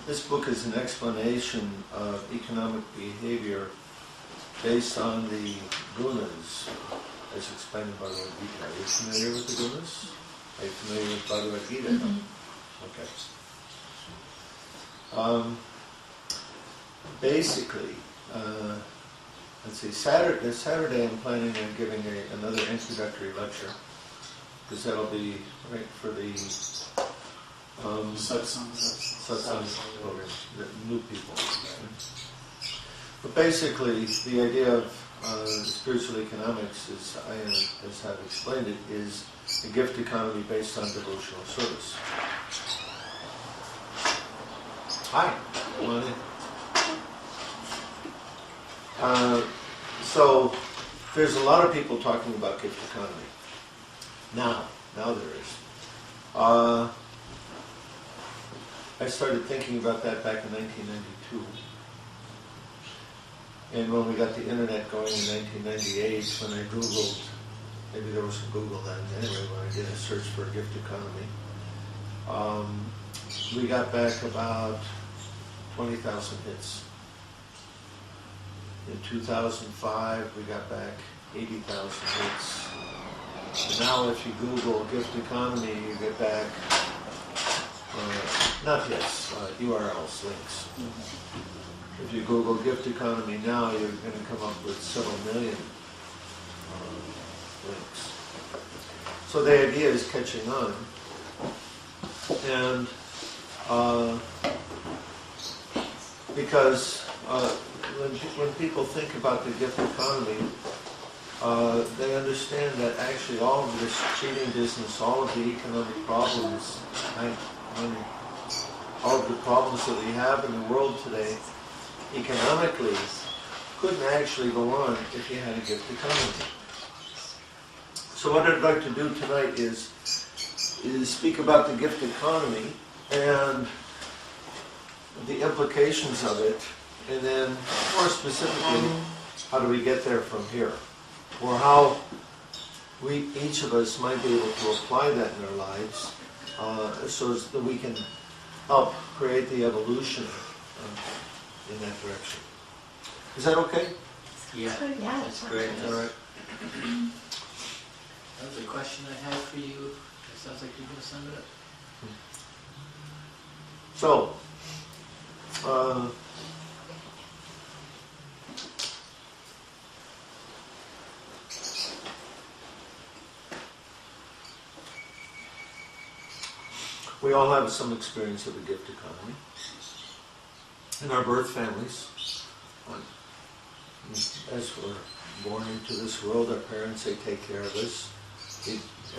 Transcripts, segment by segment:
This book is an explanation of economic behavior based on the gunas, as explained in Bhagavad-gita. Are you familiar with the gunas? Are you familiar with Bhagavad-gita? Mm-hmm. Okay. Basically, let's see, Saturday I'm planning on giving another introductory lecture, because that'll be right for the satsang program, the new people. But basically, the idea of spiritual economics, as I've explained it, is a gift economy based on devotional service. Hi, come on in. So there's a lot of people talking about gift economy. Now there is. I started thinking about that back in 1992. And when we got the internet going in 1998, when I Googled, maybe there was some Google then, anyway, when I did a search for gift economy, we got back about 20,000 hits. In 2005, we got back 80,000 hits. And now if you Google gift economy, you get back, not hits, URLs, links. If you Google gift economy now, you're going to come up with several million links. So the idea is catching on. And because when people think about the gift economy, they understand that actually all of this cheating business, all of the economic problems, all of the problems that we have in the world today, economically, couldn't actually go on if you had a gift economy. So what I'd like to do tonight is speak about the gift economy and the implications of it, and then more specifically, how do we get there from here? Or how each of us might be able to apply that in our lives so that we can help create the evolution in that direction. Is that okay? Yeah, that's great. All right. That was a question I had for you. It sounds like you're going to sum it up. So, we all have some experience of the gift economy. In our birth families, as we're born into this world, our parents, they take care of us.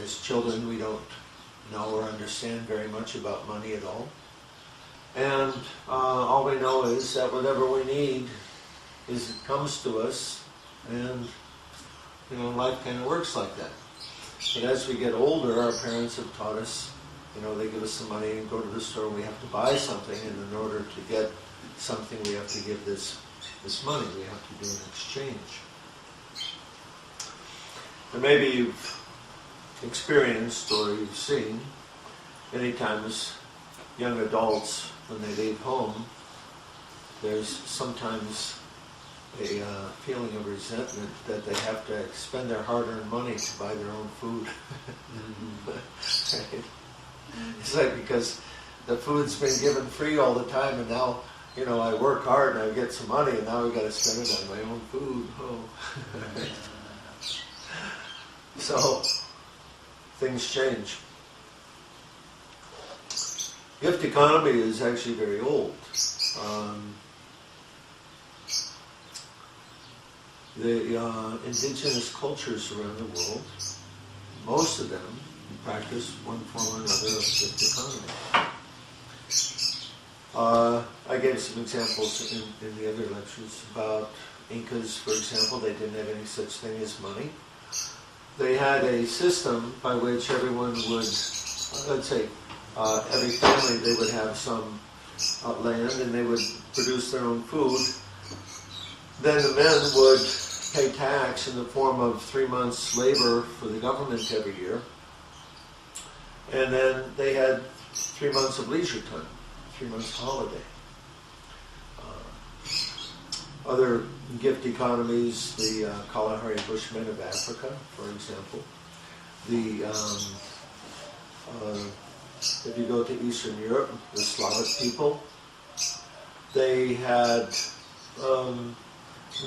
As children, we don't know or understand very much about money at all. And all we know is that whatever we need it comes to us, and life kind of works like that. But as we get older, our parents have taught us, they give us some money and go to the store and we have to buy something, and in order to get something we have to give this money, we have to do an exchange. And maybe you've experienced or you've seen many times young adults, when they leave home, there's sometimes a feeling of resentment that they have to spend their hard-earned money to buy their own food. Right? It's like, because the food's been given free all the time, and now, I work hard and I get some money, and now I've got to spend it on my own food. Oh. So, things change. Gift economy is actually very old. The indigenous cultures around the world, most of them practice one form or another of gift economy. I gave some examples in the other lectures about Incas, for example. They didn't have any such thing as money. They had a system by which everyone would, let's say, every family, they would have some land and they would produce their own food. Then the men would pay tax in the form of 3 months' labor for the government every year. And then they had 3 months of leisure time, 3 months holiday. other gift economies, the Kalahari Bushmen of Africa, for example. If you go to Eastern Europe, the Slavic people, they had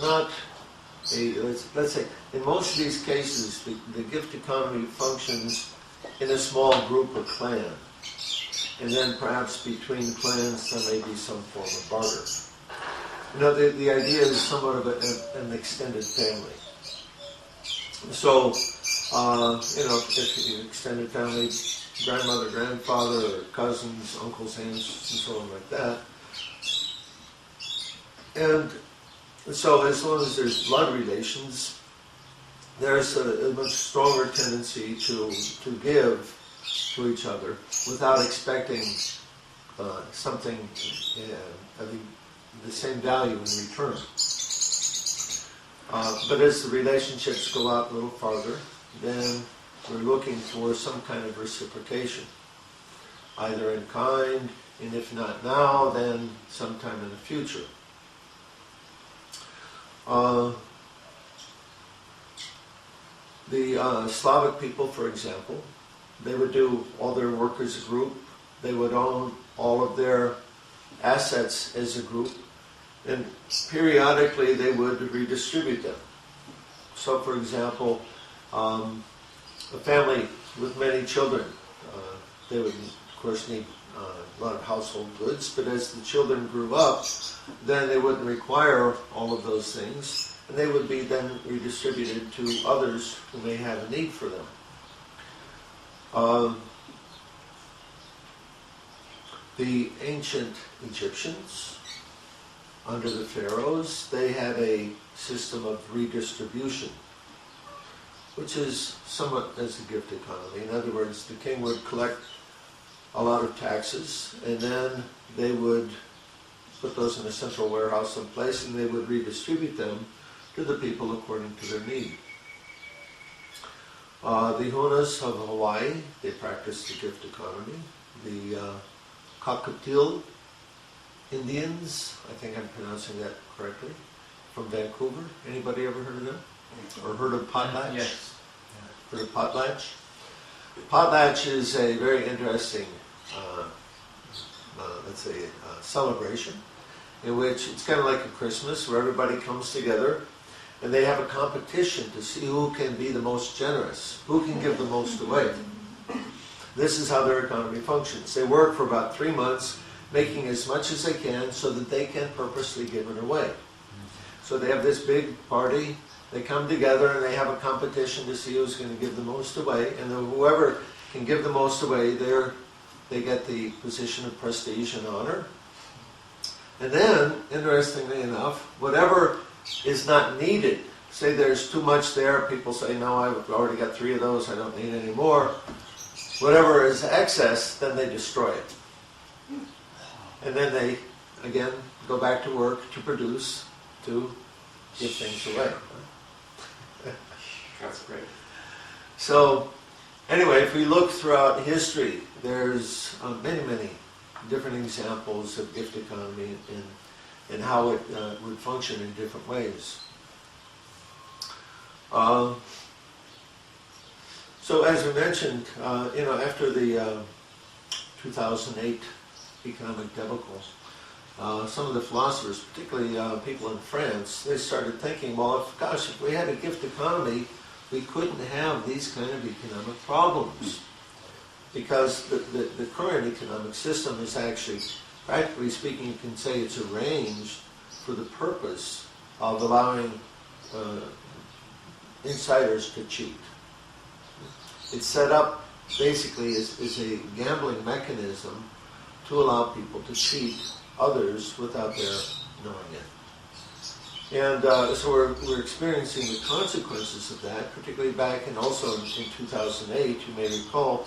not a, let's say, in most of these cases, the gift economy functions in a small group or clan. And then perhaps between clans there may be some form of barter. You know, the idea is somewhat of an extended family. So, you know, if you extended family, grandmother, grandfather, or cousins, uncles, aunts, and so on like that. And so as long as there's blood relations, there's a much stronger tendency to give to each other without expecting something having the same value in return. But as the relationships go out a little farther, then we're looking for some kind of reciprocation, either in kind, and if not now, then sometime in the future. The Slavic people, for example, they would do all their work as a group. They would own all of their assets as a group, and periodically they would redistribute them. So, for example, a family with many children, they would, of course, need a lot of household goods, but as the children grew up, then they wouldn't require all of those things, and they would be then redistributed to others who may have a need for them. The ancient Egyptians, under the pharaohs, they had a system of redistribution, which is somewhat as a gift economy. In other words, the king would collect a lot of taxes, and then they would put those in a central warehouse someplace, and they would redistribute them to the people according to their need. The Hunas of Hawaii, they practiced the gift economy. The Cockatiel Indians, I think I'm pronouncing that correctly, from Vancouver. Anybody ever heard of them? Or heard of potlatch? Yes. Heard of potlatch? Potlatch is a very interesting, let's say, celebration, in which it's kind of like a Christmas, where everybody comes together, and they have a competition to see who can be the most generous, who can give the most away. This is how their economy functions. They work for about 3 months, making as much as they can so that they can purposely give it away. So they have this big party, they come together and they have a competition to see who's going to give the most away, and then whoever can give the most away, they get the position of prestige and honor. And then, interestingly enough, whatever is not needed, say there's too much there, people say, no, I've already got 3 of those, I don't need any more. Whatever is excess, then they destroy it. And then they, again, go back to work to produce, to give things away. That's great. So, anyway, if we look throughout history, there's many, many different examples of gift economy and how it would function in different ways. So, as we mentioned, after the 2008 economic debacle, some of the philosophers, particularly people in France, they started thinking, well, if we had a gift economy, we couldn't have these kind of economic problems. Because the current economic system is actually, practically speaking, you can say it's arranged for the purpose of allowing insiders to cheat. It's set up basically as a gambling mechanism to allow people to cheat others without their knowing it. And so we're experiencing the consequences of that, particularly back and also in 2008, you may recall,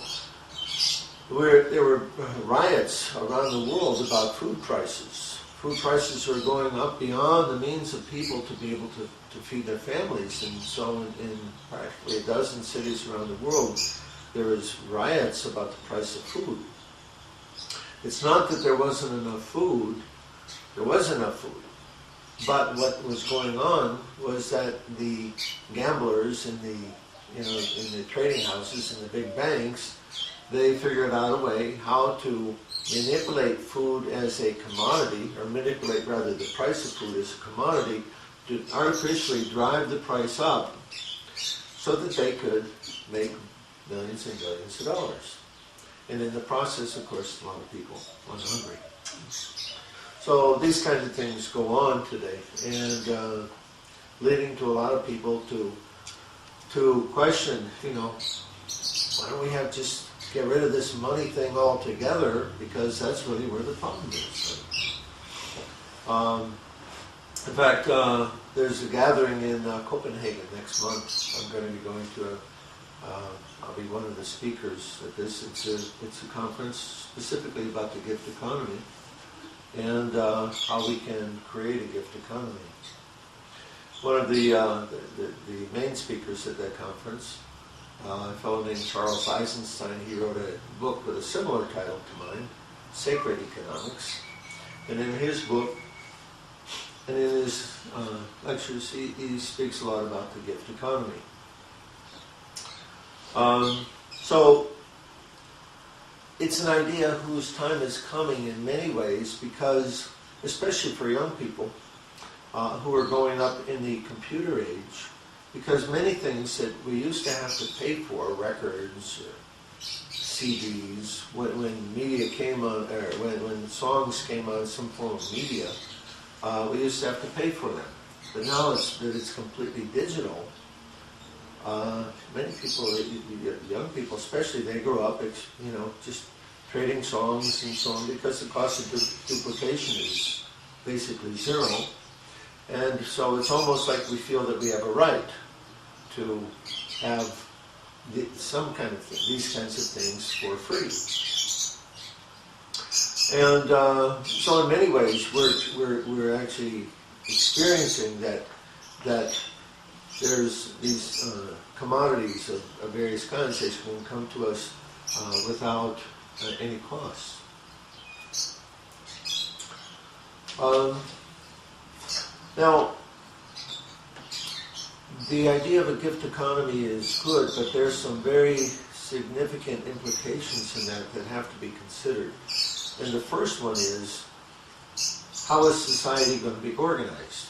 where there were riots around the world about food prices. Food prices were going up beyond the means of people to be able to feed their families. And so in practically a dozen cities around the world, there was riots about the price of food. It's not that there wasn't enough food. There was enough food. But what was going on was that the gamblers in the trading houses and the big banks, they figured out a way how to manipulate food as a commodity, or manipulate rather the price of food as a commodity, to artificially drive the price up so that they could make millions and billions of dollars. And in the process, of course, a lot of people went hungry. So these kinds of things go on today, and leading to a lot of people to question, why don't we just get rid of this money thing altogether, because that's really where the problem is. In fact, there's a gathering in Copenhagen next month. I'm going to be going to I'll be one of the speakers at this. It's a conference specifically about the gift economy and how we can create a gift economy. One of the main speakers at that conference, a fellow named Charles Eisenstein, he wrote a book with a similar title to mine, Sacred Economics. And in his book, and in his lectures, he speaks a lot about the gift economy. So it's an idea whose time is coming in many ways, because, especially for young people who are growing up in the computer age, because many things that we used to have to pay for, records, or CDs, when media came on, or when songs came on some form of media, we used to have to pay for them. But now that it's completely digital, many people, young people especially, they grow up, just trading songs and so on, because the cost of duplication is basically zero. And so it's almost like we feel that we have a right to have some kind of thing, these kinds of things for free. And so in many ways, we're actually experiencing that there's these commodities of various kinds that can come to us without any cost. Now, the idea of a gift economy is good, but there's some very significant implications in that have to be considered. And the first one is, how is society going to be organized?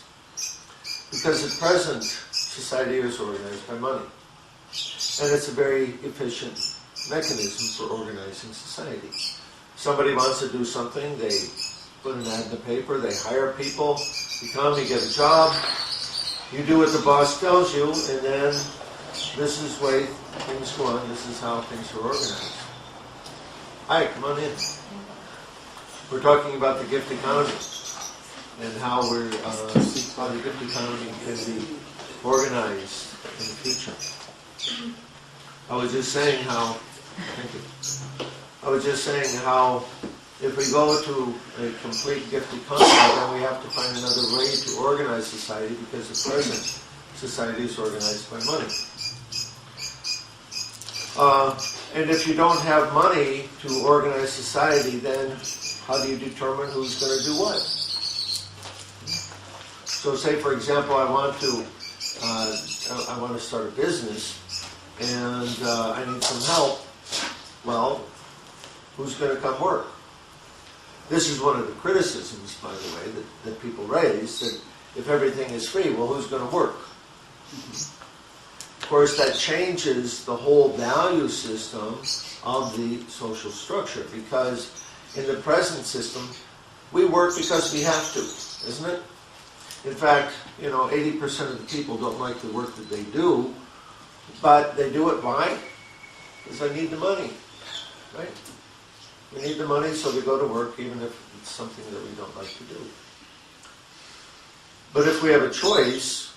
Because at present, society is organized by money. And it's a very efficient mechanism for organizing society. Somebody wants to do something, they put an ad in the paper, they hire people, you come, you get a job, you do what the boss tells you, and then this is the way things go on, this is how things are organized. Hi, come on in. We're talking about the gift economy and how how the gift economy can be organized in the future. I was just saying how if we go to a complete gift economy, then we have to find another way to organize society, because the present society is organized by money. And if you don't have money to organize society, then how do you determine who's going to do what? So say, for example, I want to start a business, and I need some help. Well, who's going to come work? This is one of the criticisms, by the way, that people raise, that if everything is free, well, who's going to work? Of course, that changes the whole value system of the social structure, because in the present system, we work because we have to, isn't it? In fact, 80% of the people don't like the work that they do, but they do it why? Because they need the money, right? We need the money, so we go to work, even if it's something that we don't like to do. But if we have a choice,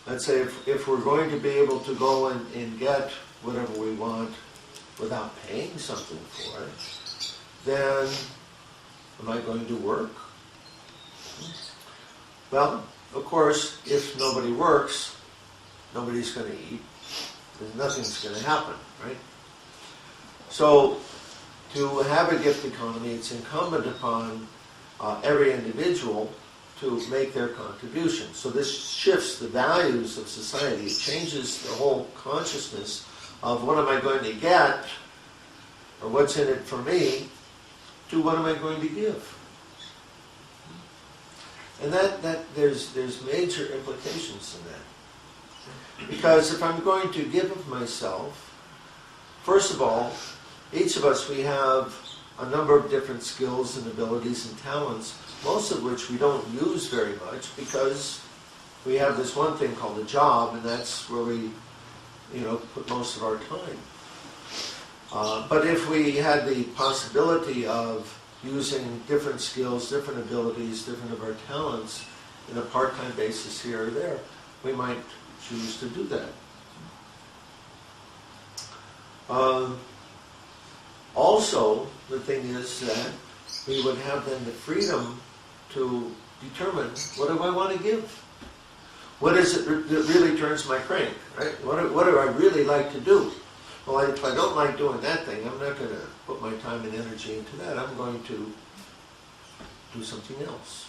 let's say if we're going to be able to go and get whatever we want without paying something for it, then am I going to work? Well, of course, if nobody works, nobody's going to eat, then nothing's going to happen, right? So, to have a gift economy, it's incumbent upon every individual to make their contribution. So this shifts the values of society. It changes the whole consciousness of what am I going to get, or what's in it for me, to what am I going to give. And that there's major implications in that. Because if I'm going to give of myself, first of all, each of us, we have a number of different skills and abilities and talents, most of which we don't use very much because we have this one thing called a job, and that's where we, put most of our time. But if we had the possibility of using different skills, different abilities, different of our talents in a part-time basis here or there, we might choose to do that. Also, the thing is that we would have then the freedom to determine, what do I want to give? What is it that really turns my crank, right? What do I really like to do? Well, if I don't like doing that thing, I'm not going to put my time and energy into that. I'm going to do something else.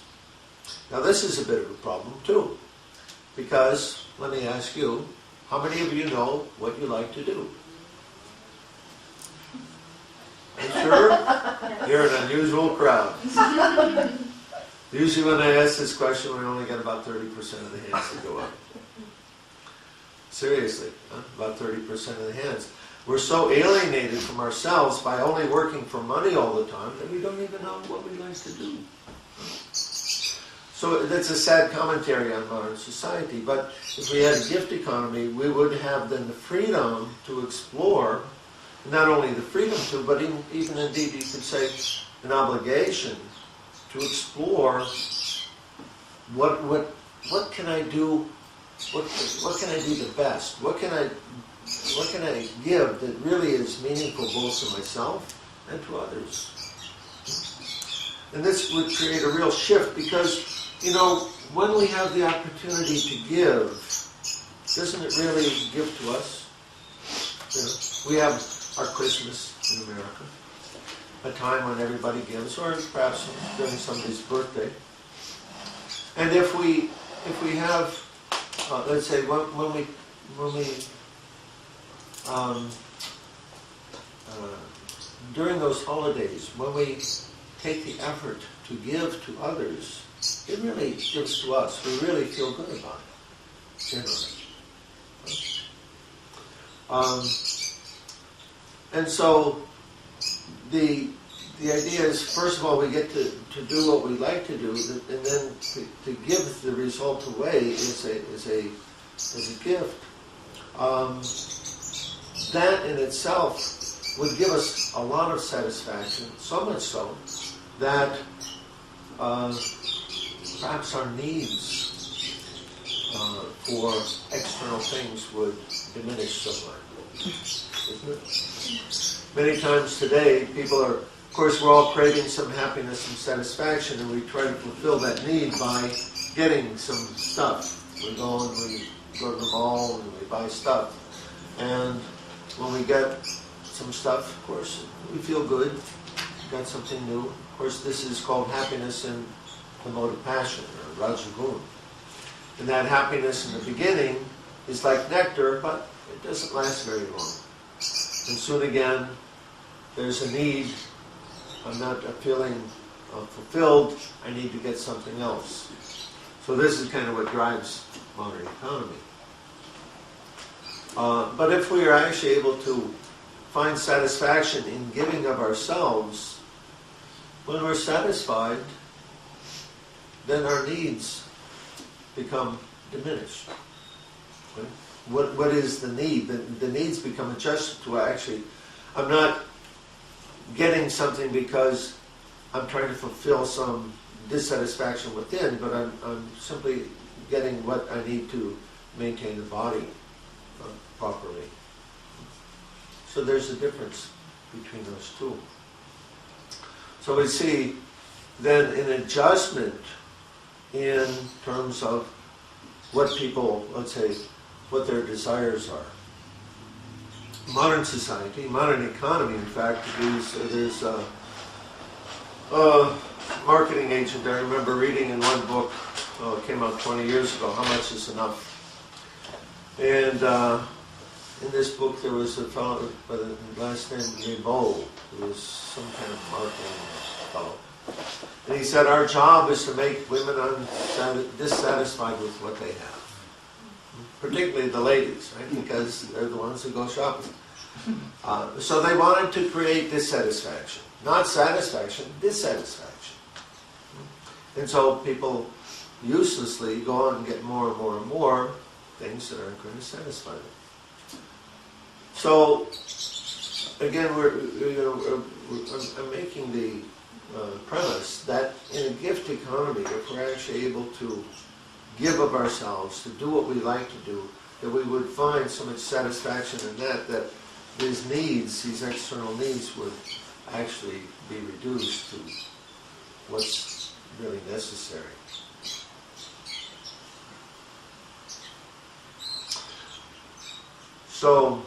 Now, this is a bit of a problem, too, because, let me ask you, how many of you know what you like to do? I'm sure you're an unusual crowd. Usually when I ask this question, we only get about 30% of the hands to go up. Seriously, about 30% of the hands. We're so alienated from ourselves by only working for money all the time that we don't even know what we like to do. So that's a sad commentary on modern society. But if we had a gift economy, we would have then the freedom to explore, not only the freedom to, but even indeed you could say an obligation to explore what can I do, what can I do the best? What can I give that really is meaningful both to myself and to others? And this would create a real shift because, when we have the opportunity to give, doesn't it really give to us? We have our Christmas in America, a time when everybody gives, or perhaps during somebody's birthday. And if we have, let's say, when we during those holidays, when we take the effort to give to others, it really gives to us. We really feel good about it, generally. And so the idea is, first of all, we get to do what we like to do, and then to give the result away is a gift. That in itself would give us a lot of satisfaction, so much so that perhaps our needs for external things would diminish somewhat. Isn't it? Many times today, people are, of course, we're all craving some happiness and satisfaction, and we try to fulfill that need by getting some stuff. We go to the mall and we buy stuff. And when we get some stuff, of course, we feel good. We got something new. Of course, this is called happiness in the mode of passion, or rajagun. And that happiness in the beginning is like nectar, but it doesn't last very long. And soon again, there's a need. I'm not feeling fulfilled. I need to get something else. So this is kind of what drives modern economy. But if we are actually able to find satisfaction in giving of ourselves, when we're satisfied, then our needs become diminished. Okay? What is the need? The needs become adjusted to actually, I'm not getting something because I'm trying to fulfill some dissatisfaction within, but I'm simply getting what I need to maintain the body properly. So there's a difference between those two. So we see then an adjustment in terms of what people, let's say, what their desires are. Modern society, modern economy, in fact, there's marketing agent, I remember reading in one book, it came out 20 years ago, How Much is Enough? And in this book there was a fellow by the last name Rebo, who was some kind of marketing fellow. And he said, our job is to make women dissatisfied with what they have. Particularly the ladies, right? Because they're the ones who go shopping. So they wanted to create dissatisfaction. Not satisfaction, dissatisfaction. And so people uselessly go on and get more and more and more things that aren't going to satisfy them. So, again, I'm making the premise that in a gift economy, if we're actually able to give of ourselves, to do what we like to do, that we would find so much satisfaction in that these needs, these external needs, would actually be reduced to what's really necessary. So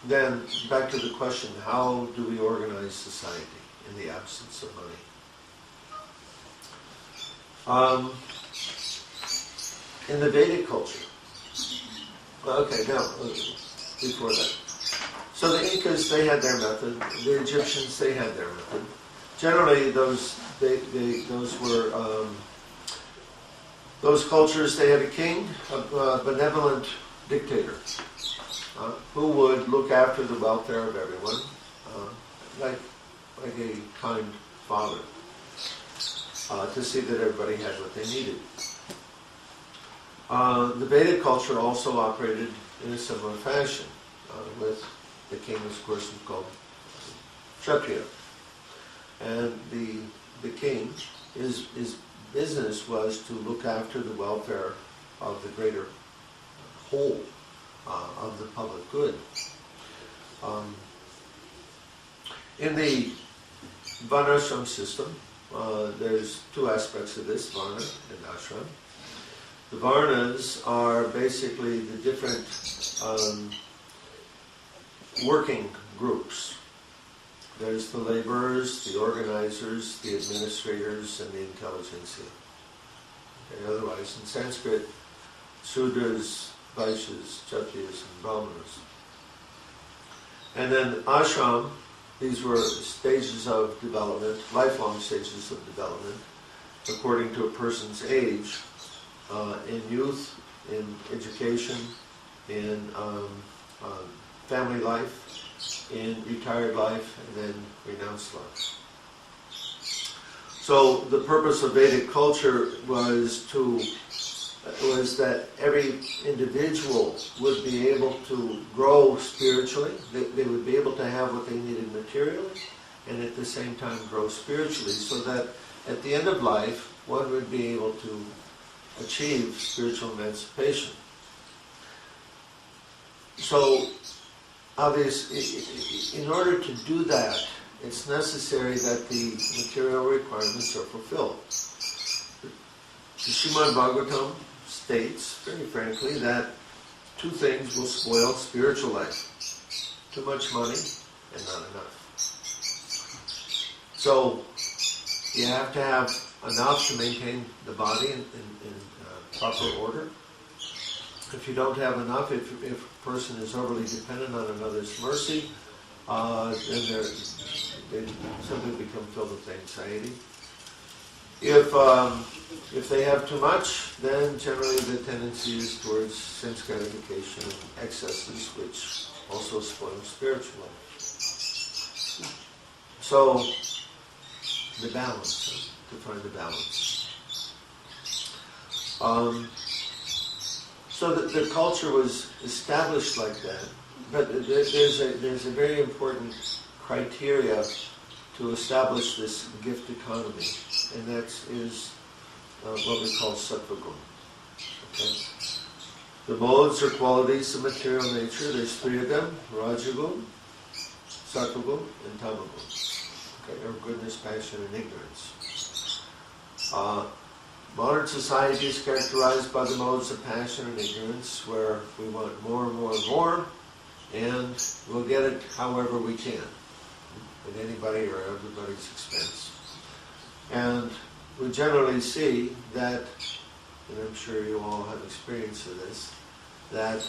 then, back to the question, how do we organize society in the absence of money? In the Vedic culture, before that. So the Incas, they had their method. The Egyptians, they had their method. Generally, those cultures, they had a king, a benevolent dictator, who would look after the welfare of everyone, like a kind father, to see that everybody had what they needed. The Vedic culture also operated in a similar fashion, with the king, of course, was called Kshatriya. And the king, his business was to look after the welfare of the greater whole, of the public good. In the Varnashram system, there's two aspects of this, Varna and Ashram. The Varnas are basically the different working groups. There's the laborers, the organizers, the administrators, and the intelligentsia. Okay, otherwise, in Sanskrit, Sudras, Vaishyas, Kshatriyas, and Brahmanas. And then ashram, these were stages of development, lifelong stages of development, according to a person's age, in youth, in education, in family life, in retired life, and then renounced life. So the purpose of Vedic culture was that every individual would be able to grow spiritually. They would be able to have what they needed materially, and at the same time grow spiritually, so that at the end of life, one would be able to achieve spiritual emancipation. So, obviously, in order to do that, it's necessary that the material requirements are fulfilled. The Srimad Bhagavatam states, very frankly, that two things will spoil spiritual life: too much money and not enough. So, you have to have enough to maintain the body in proper order. If you don't have enough, if a person is overly dependent on another's mercy, then they simply become filled with anxiety. If they have too much, then generally the tendency is towards sense gratification and excesses, which also spoil spiritual life. So, the balance, to find the balance. So the culture was established like that, but there's a very important criteria to establish this gift economy, and that is what we call sattva guna. Okay? The modes or qualities of material nature, there's three of them: rajagun, sattva-gun, and tamagun. Okay, or goodness, passion, and ignorance. Modern society is characterized by the modes of passion and ignorance, where we want more and more and more, and we'll get it however we can, at anybody or everybody's expense. And we generally see that, and I'm sure you all have experience of this, that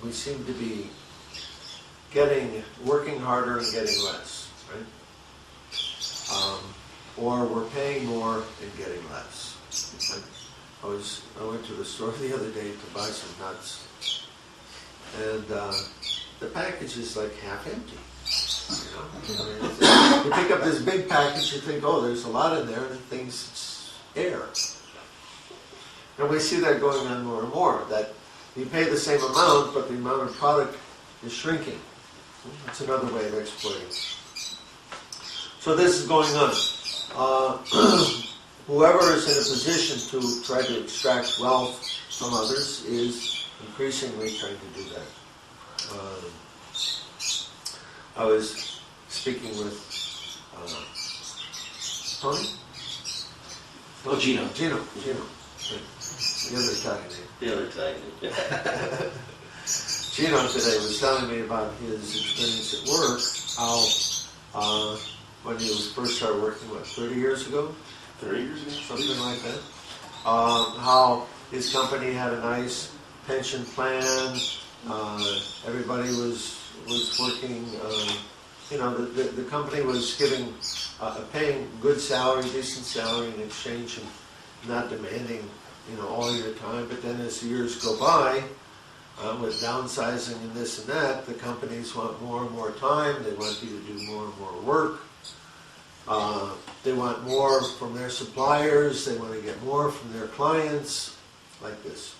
we seem to be working harder and getting less, right? Or we're paying more and getting less. Right? I went to the store the other day to buy some nuts, and the package is like half empty. You know, you pick up this big package, you think, oh, there's a lot in there, and the thing's air. And we see that going on more and more, that you pay the same amount, but the amount of product is shrinking. That's another way of exploiting. So this is going on. Whoever is in a position to try to extract wealth from others is increasingly trying to do that. I was speaking with Tony? Oh, Gino. Gino. The other Italian name. The other Italian. Gino today was telling me about his experience at work, how when he was first started working, 30 years ago? 30 years ago? Something like that. How his company had a nice pension plan, everybody was working, the company was paying good salary, decent salary in exchange and not demanding, all your time. But then as the years go by, with downsizing and this and that, the companies want more and more time, they want you to do more and more work. They want more from their suppliers, they want to get more from their clients, like this.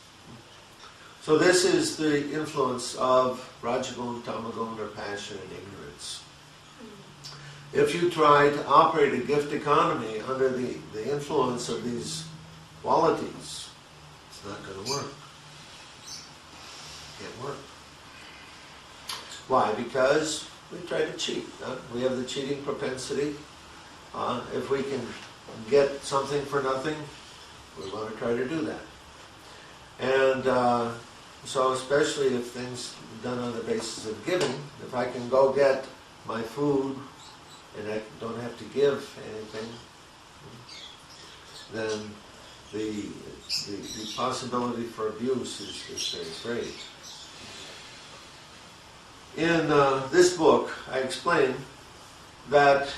So this is the influence of Rajagun, Tamagun, or passion and ignorance. If you try to operate a gift economy under the influence of these qualities, it's not going to work. It can't work. Why? Because we try to cheat. We have the cheating propensity. If we can get something for nothing, we want to try to do that. And so especially if things are done on the basis of giving, if I can go get my food and I don't have to give anything, then the possibility for abuse is very great. In this book, I explain that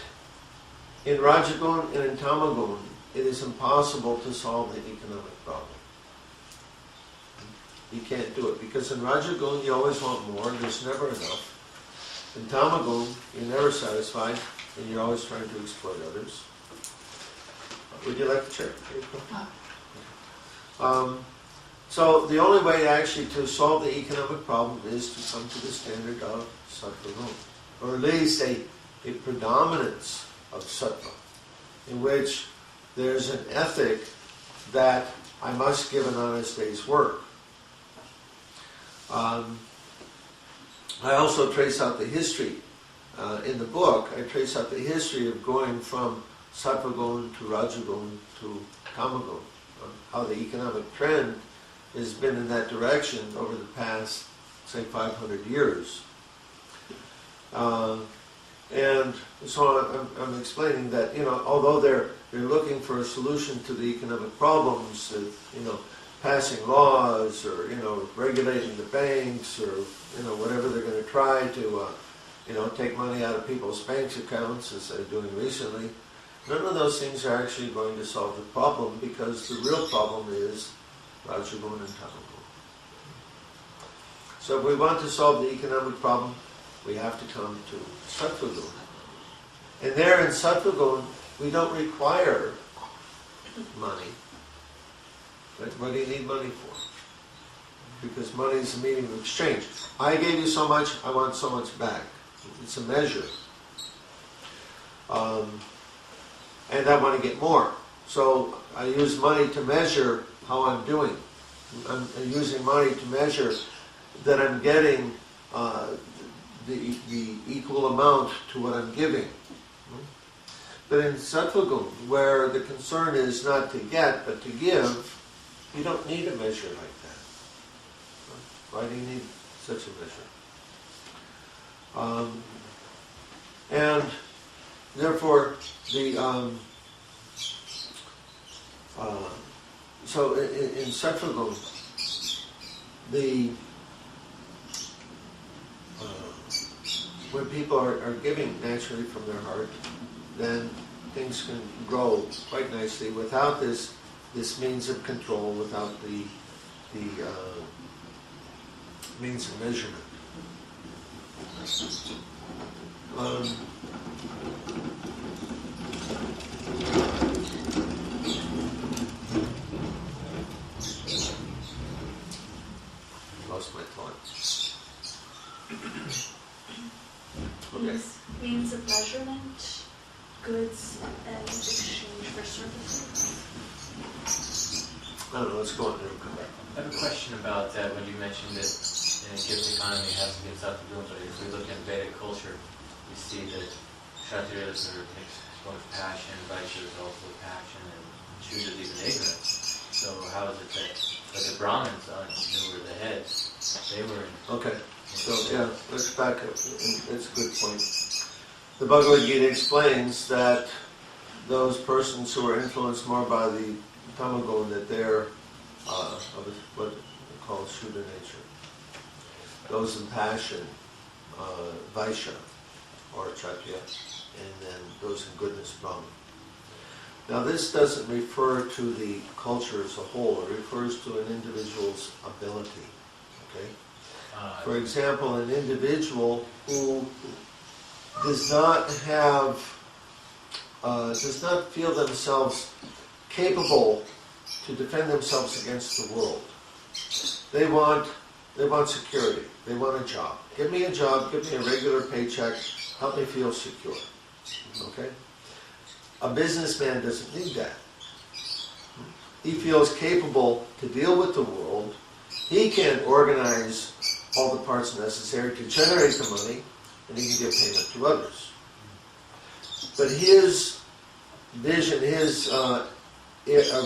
in Rajagun and in Tamagun, it is impossible to solve the economic problem. You can't do it, because in Rajagun you always want more, there's never enough. In Tamagun, you're never satisfied, and you're always trying to exploit others. Would you like to check? So the only way actually to solve the economic problem is to come to the standard of sattva, or at least a predominance of sattva, in which there's an ethic that I must give an honest day's work. I also trace out the history. In the book, I trace out the history of going from sattva-gun to rajagun to tamagun, how the economic trend has been in that direction over the past, say, 500 years. And so I'm explaining that, although they're looking for a solution to the economic problems, passing laws or, regulating the banks or, whatever they're going to try to, take money out of people's bank accounts, as they're doing recently, none of those things are actually going to solve the problem, because the real problem is Rajagun and Tamagun. So if we want to solve the economic problem, we have to come to sattva-gun. And there in sattva-gun, we don't require money. Right? What do you need money for? Because money is a medium of exchange. I gave you so much, I want so much back. It's a measure. And I want to get more. So I use money to measure how I'm doing. I'm using money to measure that I'm getting the equal amount to what I'm giving. But in sattva-gun, where the concern is not to get, but to give, you don't need a measure like that. Why do you need such a measure? And therefore, So in Sattva-gun, when people are giving naturally from their heart, then things can grow quite nicely without this means of control, without the means of measurement. Lost my thought. Okay. Means of measurement, goods and exchange for services. I don't know, let's go on there and come back. I have a question about that when you mentioned that in a gift economy has to get stuff to do, but if we look at Vedic culture, we see that Kshatriyas are full of passion, Vaishyas are also passion, and Shudras even ignorance. So how is it that the Brahmins who were the heads, they were in... Okay, so yeah, let's back up. That's a good point. The Bhagavad-gita explains that those persons who are influenced more by the tamagun, that they're of what we call Shudra nature. Those in passion, Vaishya or Kshatriya, and then those in goodness, Brahman. Now this doesn't refer to the culture as a whole, it refers to an individual's ability. Okay? For example, an individual who does not feel themselves capable to defend themselves against the world. They want security. They want a job. Give me a job, give me a regular paycheck, help me feel secure. Okay? A businessman doesn't need that. He feels capable to deal with the world. He can organize all the parts necessary to generate the money, and he can give payment to others. But his vision, his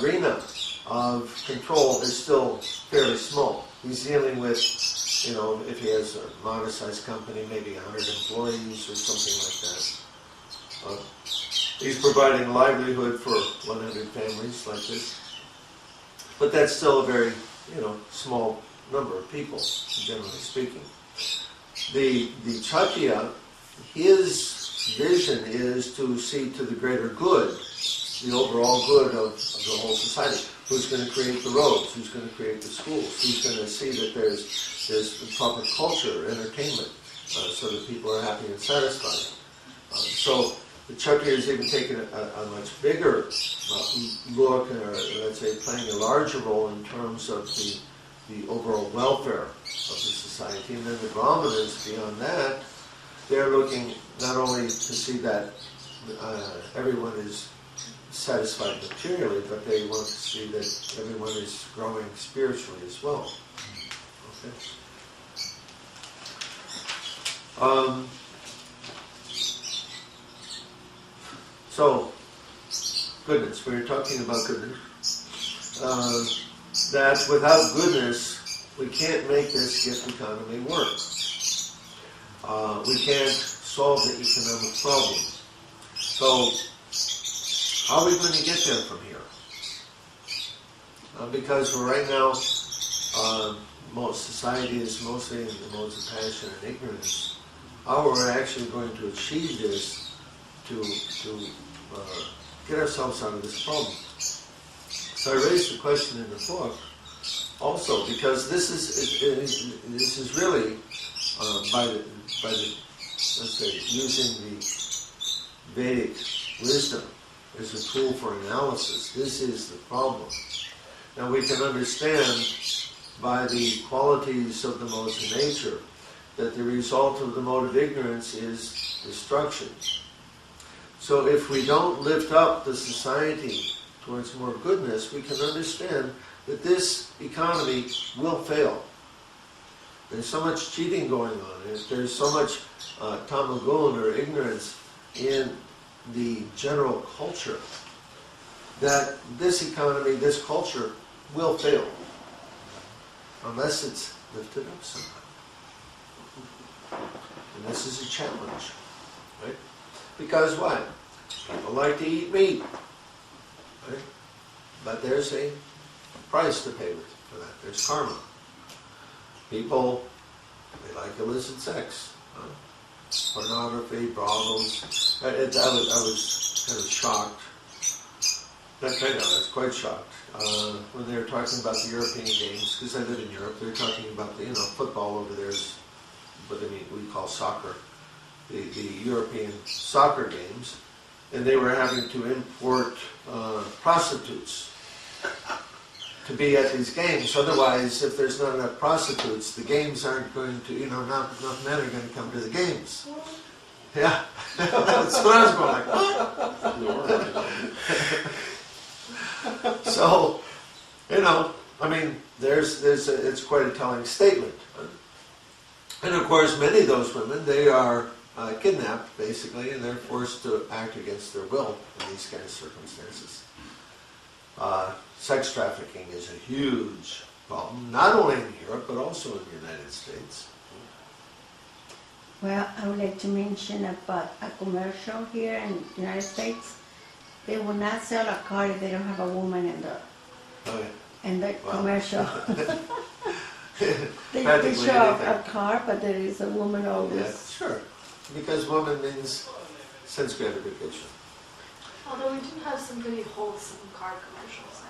arena of control is still fairly small. He's dealing with, if he has a modest-sized company, maybe 100 employees or something like that. He's providing livelihood for 100 families like this. But that's still a very, small number of people, generally speaking. The Kshatriya, his vision is to see to the greater good, the overall good of the whole society. Who's going to create the roads? Who's going to create the schools? Who's going to see that there's proper culture, entertainment, so that people are happy and satisfied? So the Kshatriya is even taking a much bigger look, or let's say playing a larger role in terms of the overall welfare of the society. And then the Brahmanas, beyond that, they're looking not only to see that everyone is satisfied materially, but they want to see that everyone is growing spiritually as well. Okay. So, goodness, we're talking about goodness. That without goodness, we can't make this gift economy work. We can't solve the economic problem. So, how are we going to get there from here? Because right now, most society is mostly in the modes of passion and ignorance. How are we actually going to achieve this to get ourselves out of this problem? So I raised the question in the book also because this is really by the let's say using the Vedic wisdom as a tool for analysis. This is the problem. Now we can understand by the qualities of the modes of nature that the result of the mode of ignorance is destruction. So if we don't lift up the society towards more goodness, we can understand that this economy will fail. There's so much cheating going on. There's so much tamagun or ignorance in the general culture that this economy, this culture, will fail unless it's lifted up somehow. And this is a challenge, right? Because what? People like to eat meat, right? But there's a price to pay for that. There's karma. People, they like illicit sex, pornography, brothels. I was kind of shocked. I was quite shocked when they were talking about the European games, because I live in Europe. They were talking about the football over there is what we call soccer, the European soccer games, and they were having to import prostitutes to be at these games. Otherwise, if there's not enough prostitutes, the games aren't going to, not enough men are going to come to the games. Yeah, that's what I was going like, what? So, it's quite a telling statement. And of course, many of those women, they are kidnapped, basically, and they're forced to act against their will in these kind of circumstances. Sex trafficking is a huge problem, not only in Europe, but also in the United States. Well, I would like to mention about a commercial here in the United States. They will not sell a car if they don't have a woman in the commercial. They show a car, but there is a woman always. Yeah, sure. Because woman means sense gratification. Although we do have some pretty wholesome car commercials,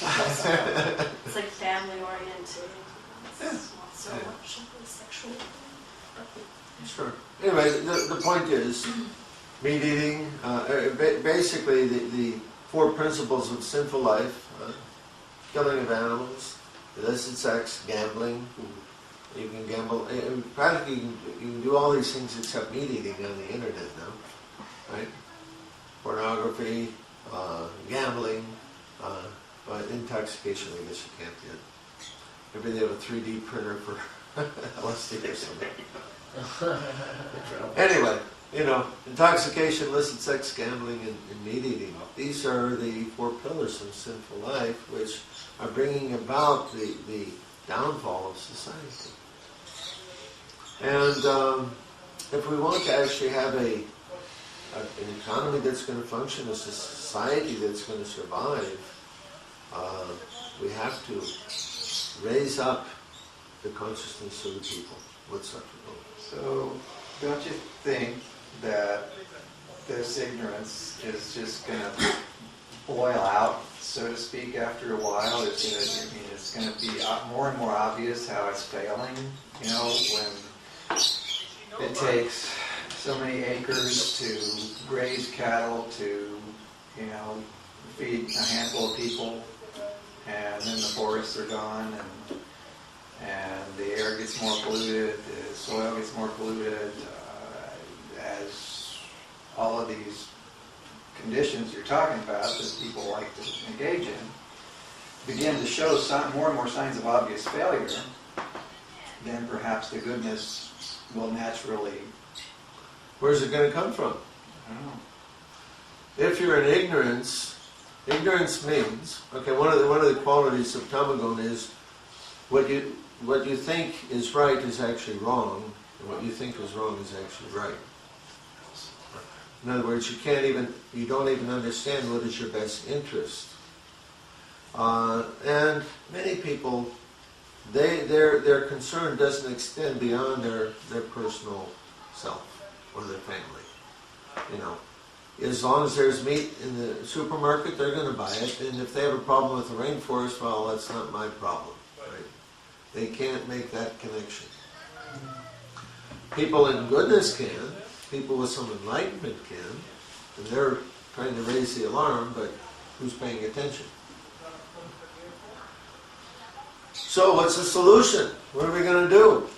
I would say that it's like family oriented. It's not so much of a sexual thing. Sure. Anyway, the point is, meat eating, basically the four principles of sinful life, killing of animals, illicit sex, gambling. You can gamble, practically you can do all these things except meat eating on the internet now, right? Pornography, gambling, but intoxication I guess you can't get. Maybe they have a 3D printer for LSD or something. Anyway, intoxication, illicit sex, gambling, and meat eating. These are the four pillars of sinful life, which are bringing about the downfall of society. And if we want to actually have an economy that's going to function, a society that's going to survive, we have to raise up the consciousness of the people. What's up? So, don't you think that this ignorance is just going to boil out, so to speak, after a while? It's going to be more and more obvious how it's failing, when it takes so many acres to graze cattle, to, feed a handful of people, and then the forests are gone, and the air gets more polluted, the soil gets more polluted, as all of these conditions you're talking about that people like to engage in begin to show more and more signs of obvious failure, then perhaps the goodness will naturally... Where's it going to come from? I don't know. If you're in ignorance means, one of the qualities of tamagun is what you think is right is actually wrong, and what you think is wrong is actually right. In other words, you don't even understand what is your best interest. And many people, their concern doesn't extend beyond their personal self or their family. As long as there's meat in the supermarket, they're going to buy it. And if they have a problem with the rainforest, well, that's not my problem. Right? They can't make that connection. People in goodness can. People with some enlightenment can. And they're trying to raise the alarm, but who's paying attention? So what's the solution? What are we going to do?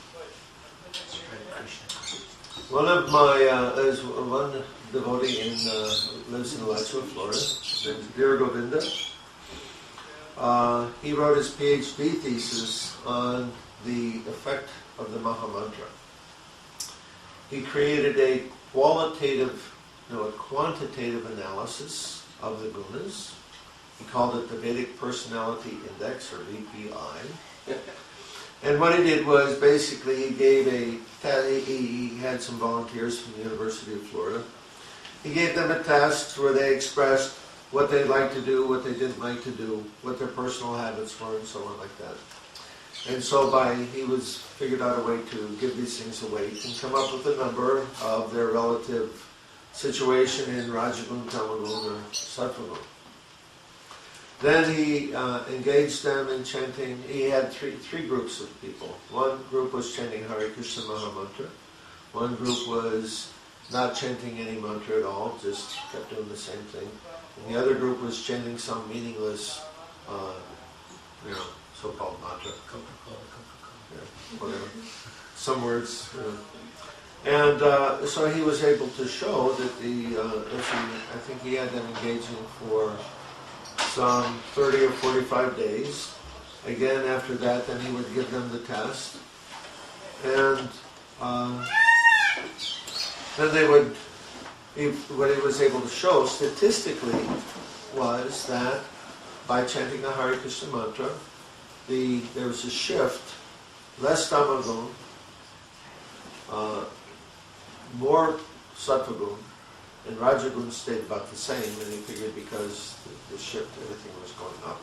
One of my, there's one devotee lives in Alachua, Florida. His name is Veera Govinda. He wrote his PhD thesis on the effect of the Mahamantra. He created a quantitative analysis of the gunas. He called it the Vedic Personality Index, or VPI. And what he did was basically he had some volunteers from the University of Florida. He gave them a test where they expressed what they liked to do, what they didn't like to do, what their personal habits were, and so on like that. And so he figured out a way to give these things a weight and come up with a number of their relative situation in Rajagun, Tamagun, or Sattvagun. Then he engaged them in chanting. He had three groups of people. One group was chanting Hare Krishna Mahamantra. One group was not chanting any mantra at all, just kept doing the same thing. And the other group was chanting some meaningless, so-called mantra. Coca-Cola. Yeah, whatever. Some words. And so he was able to show that I think he had them engaging for some 30 or 45 days. Again, after that, then he would give them the test. And then what he was able to show statistically was that by chanting the Hare Krishna mantra, there was a shift, less tamagun, more sattvagun, and rajagun stayed about the same, and he figured because the shift, everything was going up.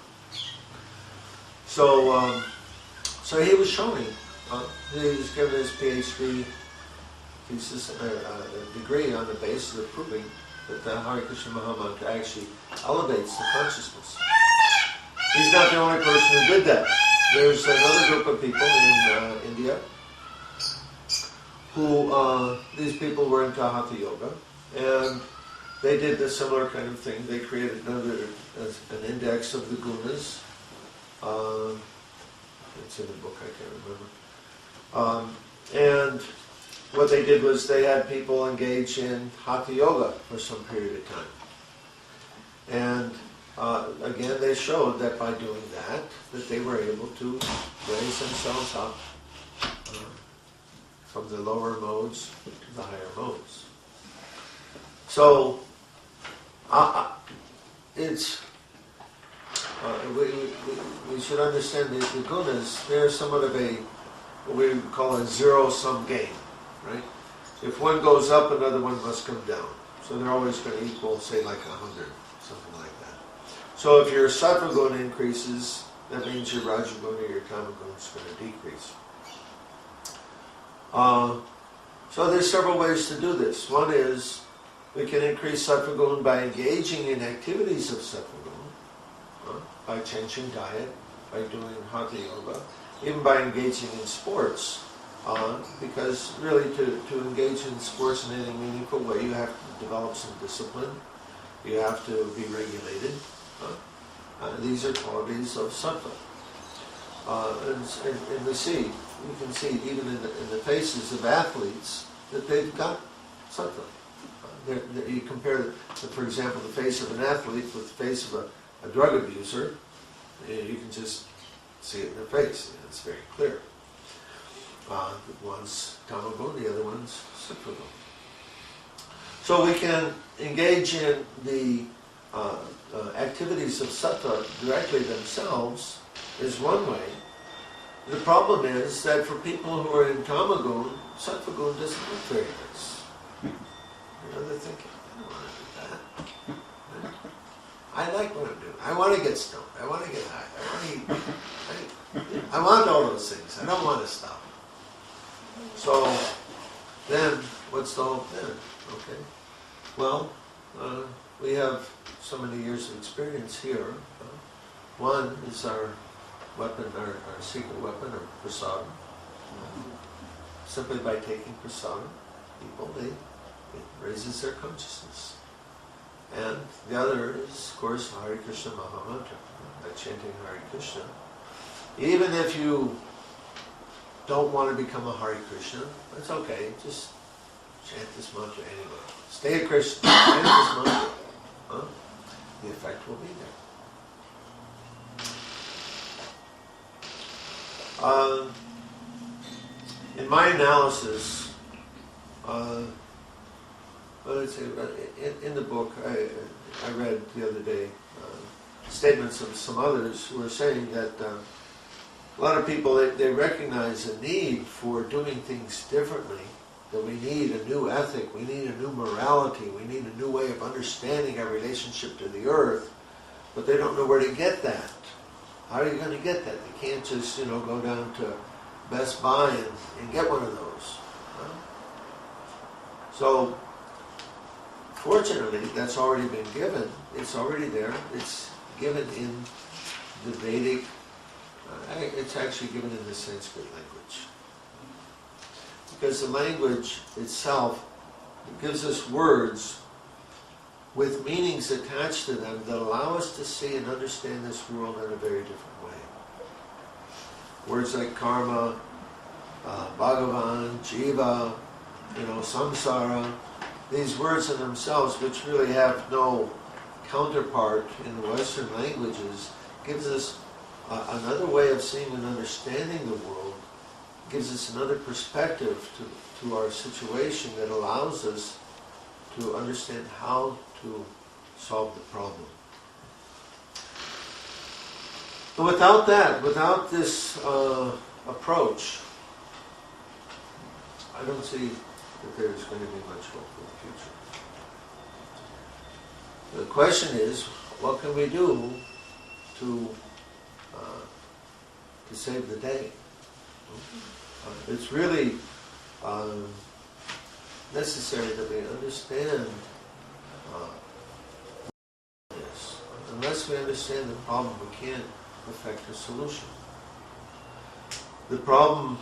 So he was showing, he was given his PhD thesis, a degree on the basis of proving that the Hare Krishna Mahamantra actually elevates the consciousness. He's not the only person who did that. There's another group of people in India who, these people were into Hatha Yoga, and they did a similar kind of thing. They created an index of the gunas. It's in the book, I can't remember. And what they did was they had people engage in Hatha Yoga for some period of time. And again, they showed that by doing that they were able to raise themselves up from the lower modes to the higher modes. So, we should understand the gunas, they're somewhat of what we would call a zero-sum game, right? If one goes up, another one must come down. So they're always going to equal, say, like 100, something like that. So if your sattva guna increases, that means your rajaguna or your tamagun is going to decrease. So there's several ways to do this. One is we can increase sattva guna by engaging in activities of sattva guna, by changing diet, by doing hatha yoga, even by engaging in sports. Because really to engage in sports in any meaningful way, you have to develop some discipline. You have to be regulated. These are qualities of sattva. And you can see even in the faces of athletes that they've got sattva. You compare, for example, the face of an athlete with the face of a drug abuser, you can just see it in their face. It's very clear. One's tamagun, the other one's sattvagun. So we can engage in the activities of sattva directly themselves is one way. The problem is that for people who are in tamagun, sattvagun doesn't look very nice. They're thinking, I don't want to do that. I like what I'm doing. I want to get stoned. I want to get high. I want to eat. I want all those things. I don't want to stop. So then, what's the hope then? Okay. Well, we have so many years of experience here. One is our weapon, our secret weapon, our prasadam. Simply by taking prasadam, it raises their consciousness. And the other is, of course, Hare Krishna Mahamantra. By chanting Hare Krishna, even if you don't want to become a Hare Krishna, that's okay. Just chant this mantra anyway. Stay a Krishna. Chant this mantra. The effect will be there. In my analysis, in the book, I read the other day statements of some others who were saying that a lot of people, they recognize a need for doing things differently that we need a new ethic, we need a new morality, we need a new way of understanding our relationship to the earth, but they don't know where to get that. How are you going to get that? You can't just, go down to Best Buy and get one of those. So, fortunately, that's already been given. It's already there. It's given in the Vedic, it's actually given in the Sanskrit language. Because the language itself gives us words with meanings attached to them that allow us to see and understand this world in a very different way. Words like karma, Bhagavan, Jiva, samsara, these words in themselves, which really have no counterpart in the Western languages, gives us another way of seeing and understanding the world, gives us another perspective to our situation that allows us to understand how to solve the problem. But without that, without this approach, I don't see that there's going to be much hope for the future. The question is, what can we do to save the day? It's really necessary that we understand this. Unless we understand the problem, we can't affect the solution. The problem,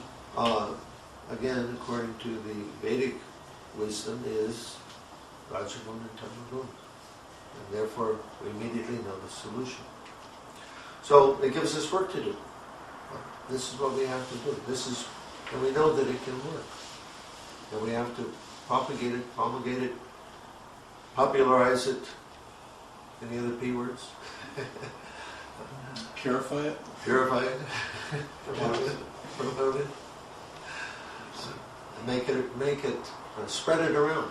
again, according to the Vedic wisdom, is Rajagun and Tamagun. And therefore, we immediately know the solution. So, it gives us work to do. This is what we have to do. And we know that it can work. And we have to propagate it, promulgate it, popularize it. Any other P words? Purify it. Purify it. Promote it. And make it, spread it around.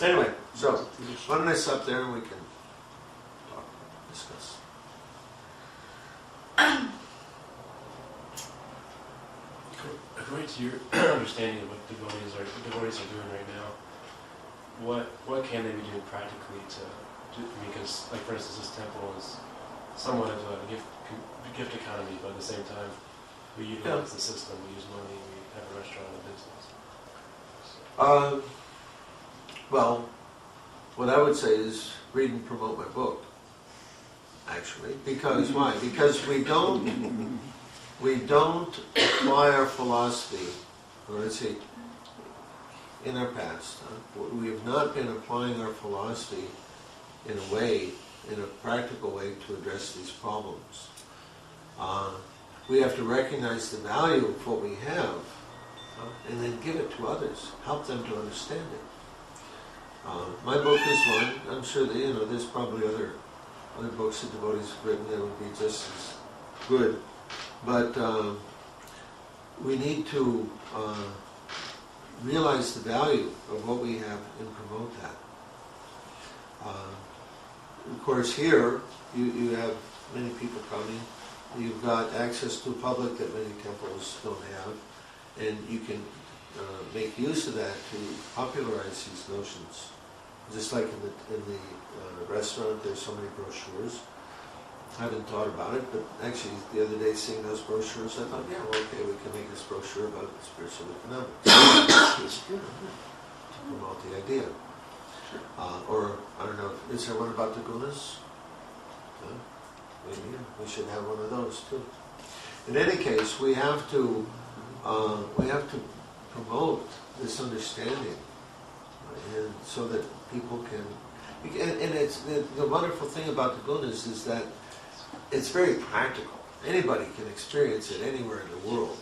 Anyway, so why don't I stop there and we can talk, discuss. According to your understanding of what devotees are doing right now, what can they be doing practically to because, like, for instance, this temple is somewhat of a gift economy, but at the same time, we utilize the system, we use money, we have a restaurant and business. Well, what I would say is read and promote my book, actually. Because why? Because we don't apply our philosophy, or let's say, in our past, we have not been applying our philosophy in a practical way to address these problems. We have to recognize the value of what we have and then give it to others, help them to understand it. My book is one. I'm sure that there's probably other books that devotees have written that would be just as good. But we need to realize the value of what we have and promote that. Of course, here you have many people coming. You've got access to a public that many temples don't have, and you can make use of that to popularize these notions. Just like in the restaurant, there's so many brochures. I haven't thought about it, but actually the other day seeing those brochures, I thought, okay, we can make this brochure about spiritual economics. It's good, to promote the idea. Or, I don't know, is there one about the gunas? Maybe we should have one of those too. In any case, we have to promote this understanding, and so that people can. And it's the wonderful thing about the gunas is that it's very practical. Anybody can experience it anywhere in the world.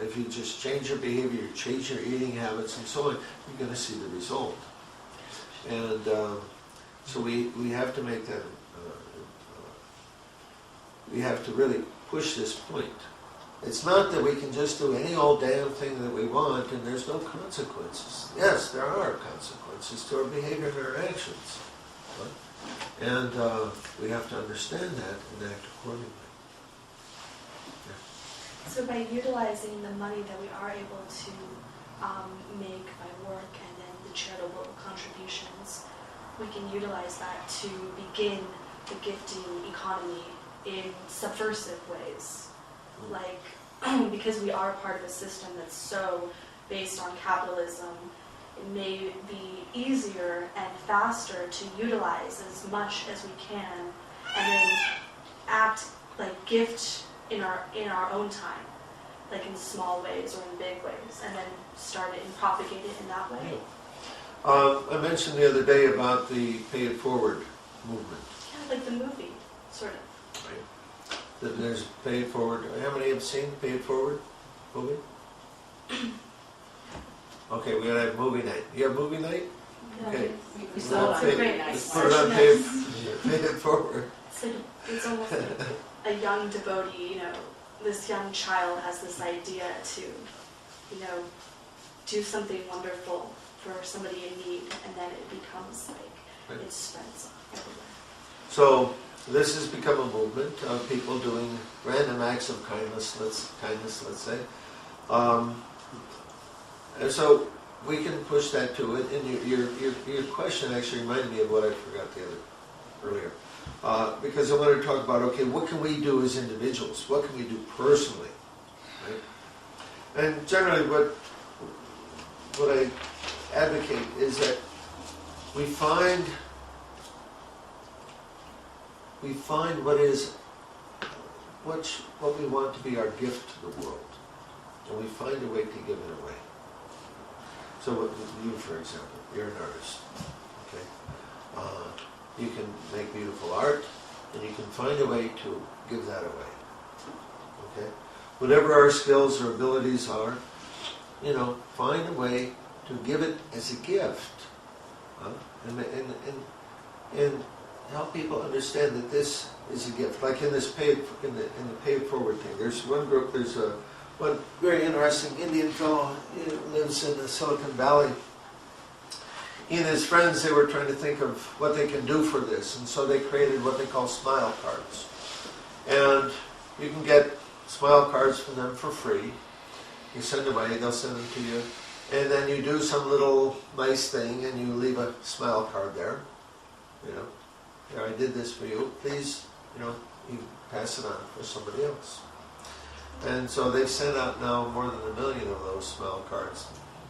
If you just change your behavior, you change your eating habits, and so on, you're going to see the result. And so we have to make that. We have to really push this point. It's not that we can just do any old damn thing that we want and there's no consequences. Yes, there are consequences to our behavior and our actions. And we have to understand that and act accordingly. So by utilizing the money that we are able to make by work and then the charitable contributions, we can utilize that to begin the gifting economy in subversive ways. Like, because we are part of a system that's so based on capitalism, it may be easier and faster to utilize as much as we can and then act like gift in our own time, like in small ways or in big ways, and then start it and propagate it in that way. I mentioned the other day about the Pay It Forward movement. Yeah, like the movie, sort of. Right. That there's Pay It Forward. How many have seen Pay It Forward movie? Okay, we're gonna have movie night. You have movie night? Yeah, Okay. We saw It's that. a great Let's night. put it on Pay It Forward. It's almost like a young devotee, you know, this young child has this idea to, you know, do something wonderful for somebody in need, and then it becomes like, it spreads everywhere. So this has become a movement of people doing random acts of kindness, let's say. And so we can push that to it. And your question actually reminded me of what I forgot earlier. Because I wanted to talk about, okay, what can we do as individuals? What can we do personally? Right? And generally what I advocate is that we find what we want to be our gift to the world, and we find a way to give it away. So what you, for example, you're an artist, okay? You can make beautiful art, and you can find a way to give that away, okay? Whatever our skills or abilities are, you know, find a way to give it as a gift, and help people understand that this is a gift. Like in this in the Pay It Forward thing, there's one group. There's one very interesting Indian fellow. He lives in the Silicon Valley. He and his friends, they were trying to think of what they can do for this, and so they created what they call smile cards. And you can get smile cards from them for free. You send them away, they'll send them to you. And then you do some little nice thing and you leave a smile card there. You know, here, I did this for you. Please, you know, you pass it on for somebody else. And so they've sent out now more than 1 million of those smile cards,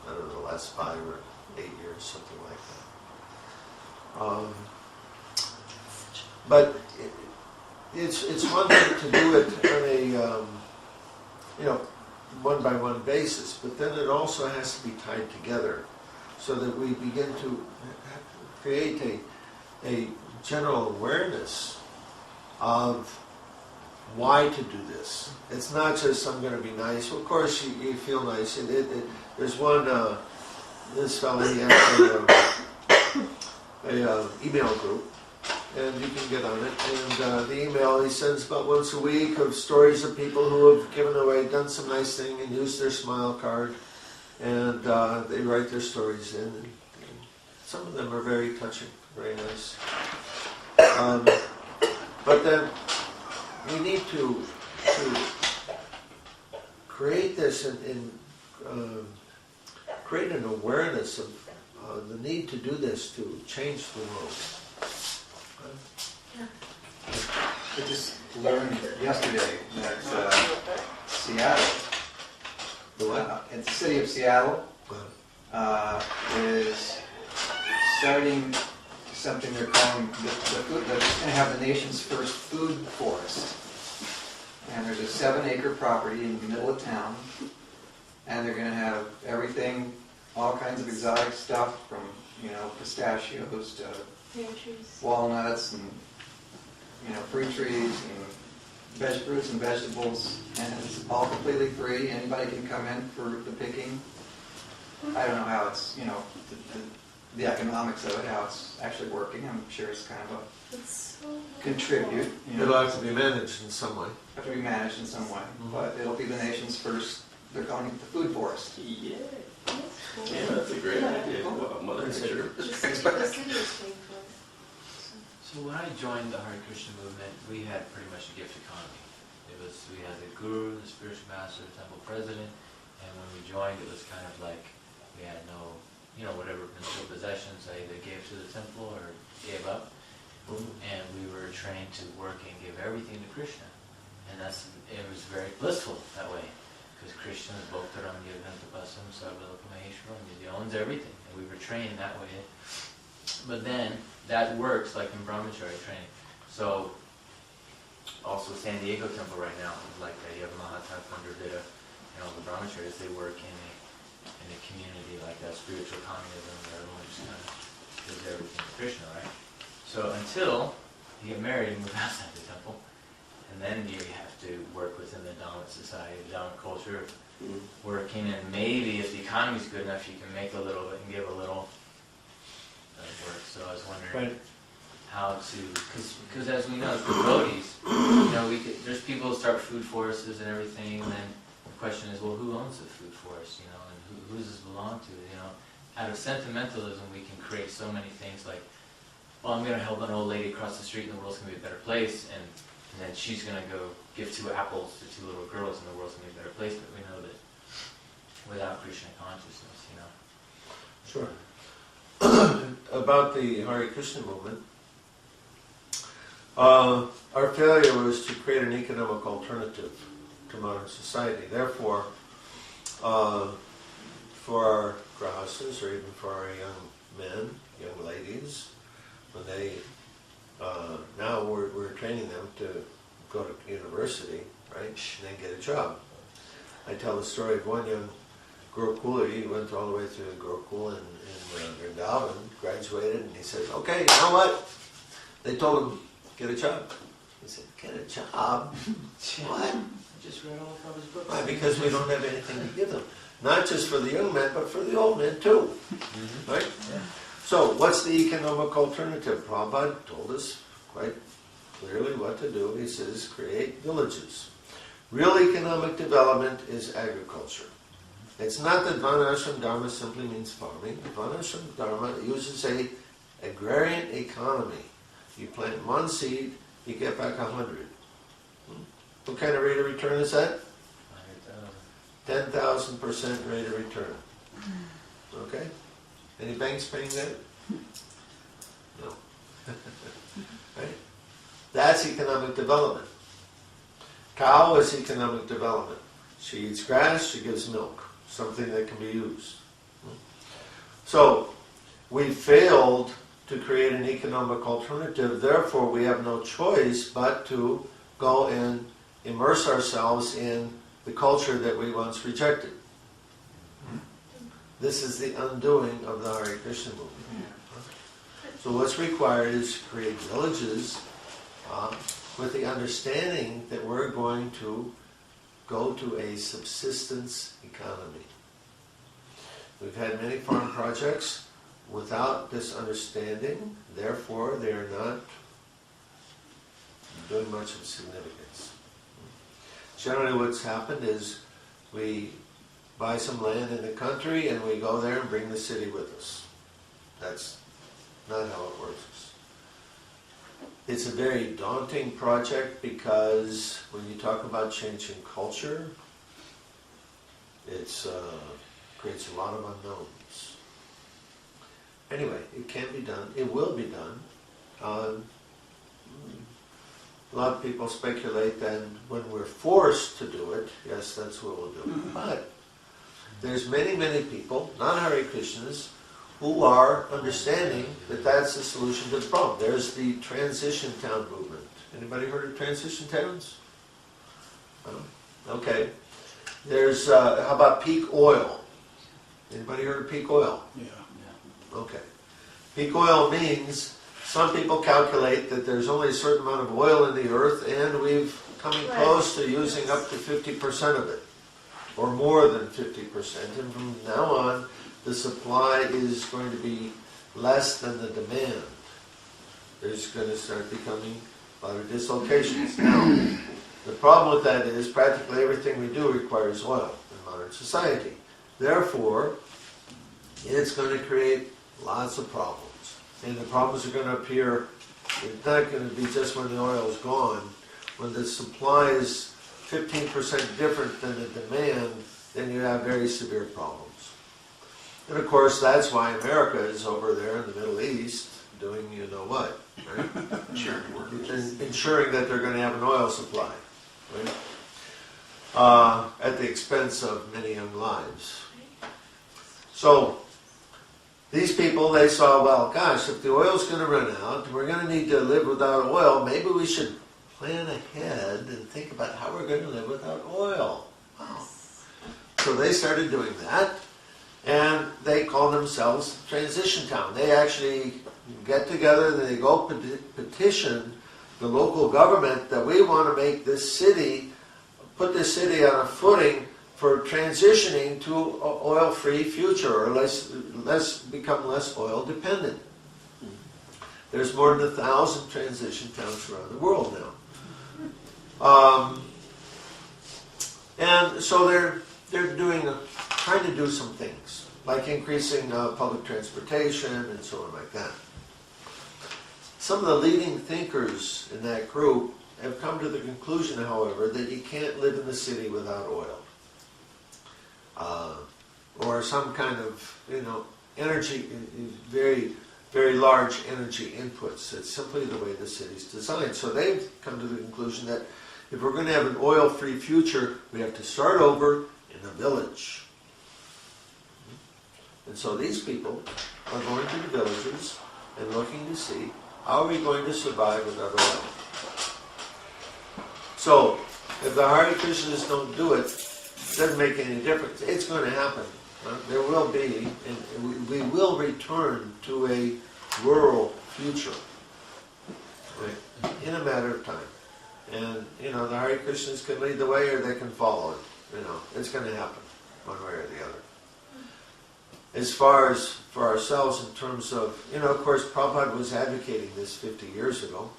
I don't know, the last 5 or 8 years, something like that. But it's one thing to do it on a, you know, one-by-one basis, but then it also has to be tied together so that we begin to create a general awareness of why to do this. It's not just I'm going to be nice. Well, of course, you feel nice. There's one, this fellow, he has a email group, and you can get on it. And the email he sends about once a week of stories of people who have given away, done some nice thing, and used their smile card. And they write their stories in. And some of them are very touching, very nice. But then we need to create this and create an awareness of the need to do this to change the world. I just learned yesterday that Seattle, The what? in the city of Seattle, is starting something they're calling they're going to have the nation's first food forest. And there's a 7-acre property in the middle of town, and they're going to have everything, all kinds of exotic stuff from, you know, pistachios to walnuts and, you know, fruit trees and fruits and vegetables, and it's all completely free. Anybody can come in for the picking. I don't know how it's, you know, the economics of it, how it's actually working. I'm sure it's kind of a contribute. You know, It'll have to be managed in some way. have to be managed in some way, but it'll be the nation's first. They're calling it the food forest. Yeah. Yeah, that's a great idea. Well, Mother Nature. The city is paying for it. So when I joined the Hare Krishna movement, we had pretty much a gift economy. We had the guru, the spiritual master, the temple president, and when we joined, it was kind of like we had no, whatever material possessions I either gave to the temple or gave up. And we were trained to work and give everything to Krishna. And it was very blissful that way. Because Krishna is Bhaktaram Yadvantapasam Sarvalokam Maheshwaram, he owns everything. And we were trained that way. But then, that works like in brahmachari training. So, also San Diego Temple right now, like you have Mahatma Vida, the brahmacharis, they work in a community like that, spiritual communism, where everyone just kind of gives everything to Krishna, right? So until you get married and move outside the temple, and then you have to work within the dominant society, the dominant culture, working, and maybe if the economy's good enough, you can make a little bit and give a little work. So I was wondering how to, because as we know, as devotees, there's people who start food forests and everything, and then the question is, well, who owns the food forest, and who does this belong to, Out of sentimentalism, we can create so many things like, well, I'm going to help an old lady across the street and the world's going to be a better place, and then she's going to go give 2 apples to 2 little girls and the world's going to be a better place, but we know that without Krishna consciousness, Sure. About the Hare Krishna movement, our failure was to create an economic alternative to modern society. Therefore, for our grahastas, or even for our young men, young ladies, when they, now we're training them to go to university, right, and then get a job. I tell the story of one young Gurukula. He went all the way through Gurukula in Vrindavan, graduated, and he says, okay, you know what? They told him, get a job. He said, get a job? What? I just read all of his books. Why? Because we don't have anything to give them. Not just for the young men, but for the old men too. Right? Yeah. So, what's the economic alternative? Prabhupada told us quite clearly what to do. He says, create villages. Real economic development is agriculture. It's not that Varnashram Dharma simply means farming. Varnashram Dharma uses a agrarian economy. You plant 1 seed, you get back 100. What kind of rate of return is that? 10,000% rate of return. Okay? Any banks paying that? No. Right? That's economic development. Cow is economic development. She eats grass, she gives milk, something that can be used. So, we failed to create an economic alternative, therefore we have no choice but to go and immerse ourselves in the culture that we once rejected. This is the undoing of the Hare Krishna movement. So what's required is to create villages with the understanding that we're going to go to a subsistence economy. We've had many farm projects without this understanding, therefore they are not doing much of significance. Generally what's happened is we buy some land in the country and we go there and bring the city with us. That's not how it works. It's a very daunting project because when you talk about changing culture, it creates a lot of unknowns. Anyway, it can be done. It will be done. A lot of people speculate that when we're forced to do it, yes, that's what we'll do. But there's many, many people, not Hare Krishnas, who are understanding that that's the solution to the problem. There's the transition town movement. Anybody heard of transition towns? Okay. There's, how about peak oil? Anybody heard of peak oil? Yeah. Okay. Peak oil means some people calculate that there's only a certain amount of oil in the earth and we've coming close to using up to 50% of it, or more than 50%. And from now on, the supply is going to be less than the demand. There's going to start becoming a lot of dislocations. Now, the problem with that is practically everything we do requires oil in modern society. Therefore, it's going to create lots of problems. And the problems are going to appear, it's not going to be just when the oil is gone. When the supply is 15% different than the demand, then you have very severe problems. And of course, that's why America is over there in the Middle East doing you know what, right? Charity work. Ensuring that they're going to have an oil supply, right? At the expense of many young lives. So, these people, they saw, well, gosh, if the oil's going to run out, we're going to need to live without oil, maybe we should plan ahead and think about how we're going to live without oil. Wow. So they started doing that, and they call themselves Transition Town. They actually get together and they go petition the local government that we want to make this city, put this city on a footing for transitioning to an oil-free future, or become less oil dependent. There's more than 1,000 transition towns around the world now. And so they're trying to do some things, like increasing public transportation and so on like that. Some of the leading thinkers in that group have come to the conclusion, however, that you can't live in the city without oil. Or some kind of, energy, very, very large energy inputs. It's simply the way the city's designed. So they've come to the conclusion that if we're going to have an oil-free future, we have to start over in the village. And so these people are going to the villages and looking to see, how are we going to survive without oil? So, if the Hare Krishnas don't do it, it doesn't make any difference. It's going to happen. There will be, and we will return to a rural future, right, in a matter of time. And, the Hare Krishnas can lead the way or they can follow it. It's going to happen, one way or the other. As far as for ourselves in terms of, of course, Prabhupada was advocating this 50 years ago.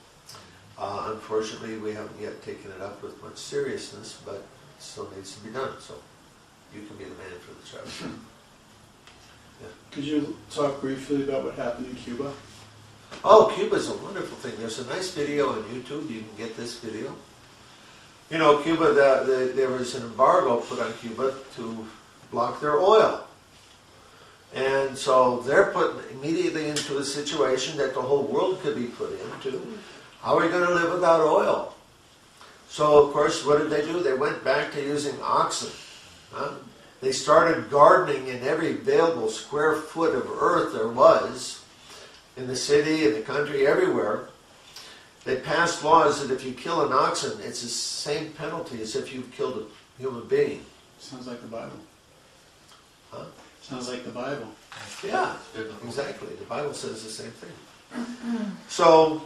Unfortunately, we haven't yet taken it up with much seriousness, but it still needs to be done. So you can be the man for the job. Yeah. Could you talk briefly about what happened in Cuba? Oh, Cuba's a wonderful thing. There's a nice video on YouTube. You can get this video. Cuba, there was an embargo put on Cuba to block their oil. And so they're put immediately into a situation that the whole world could be put into. How are we going to live without oil? So, of course, what did they do? They went back to using oxen. They started gardening in every available square foot of earth there was, in the city, in the country, everywhere. They passed laws that if you kill an oxen, it's the same penalty as if you've killed a human being. Sounds like the Bible. Huh? Sounds like the Bible. Yeah, exactly. The Bible says the same thing. So,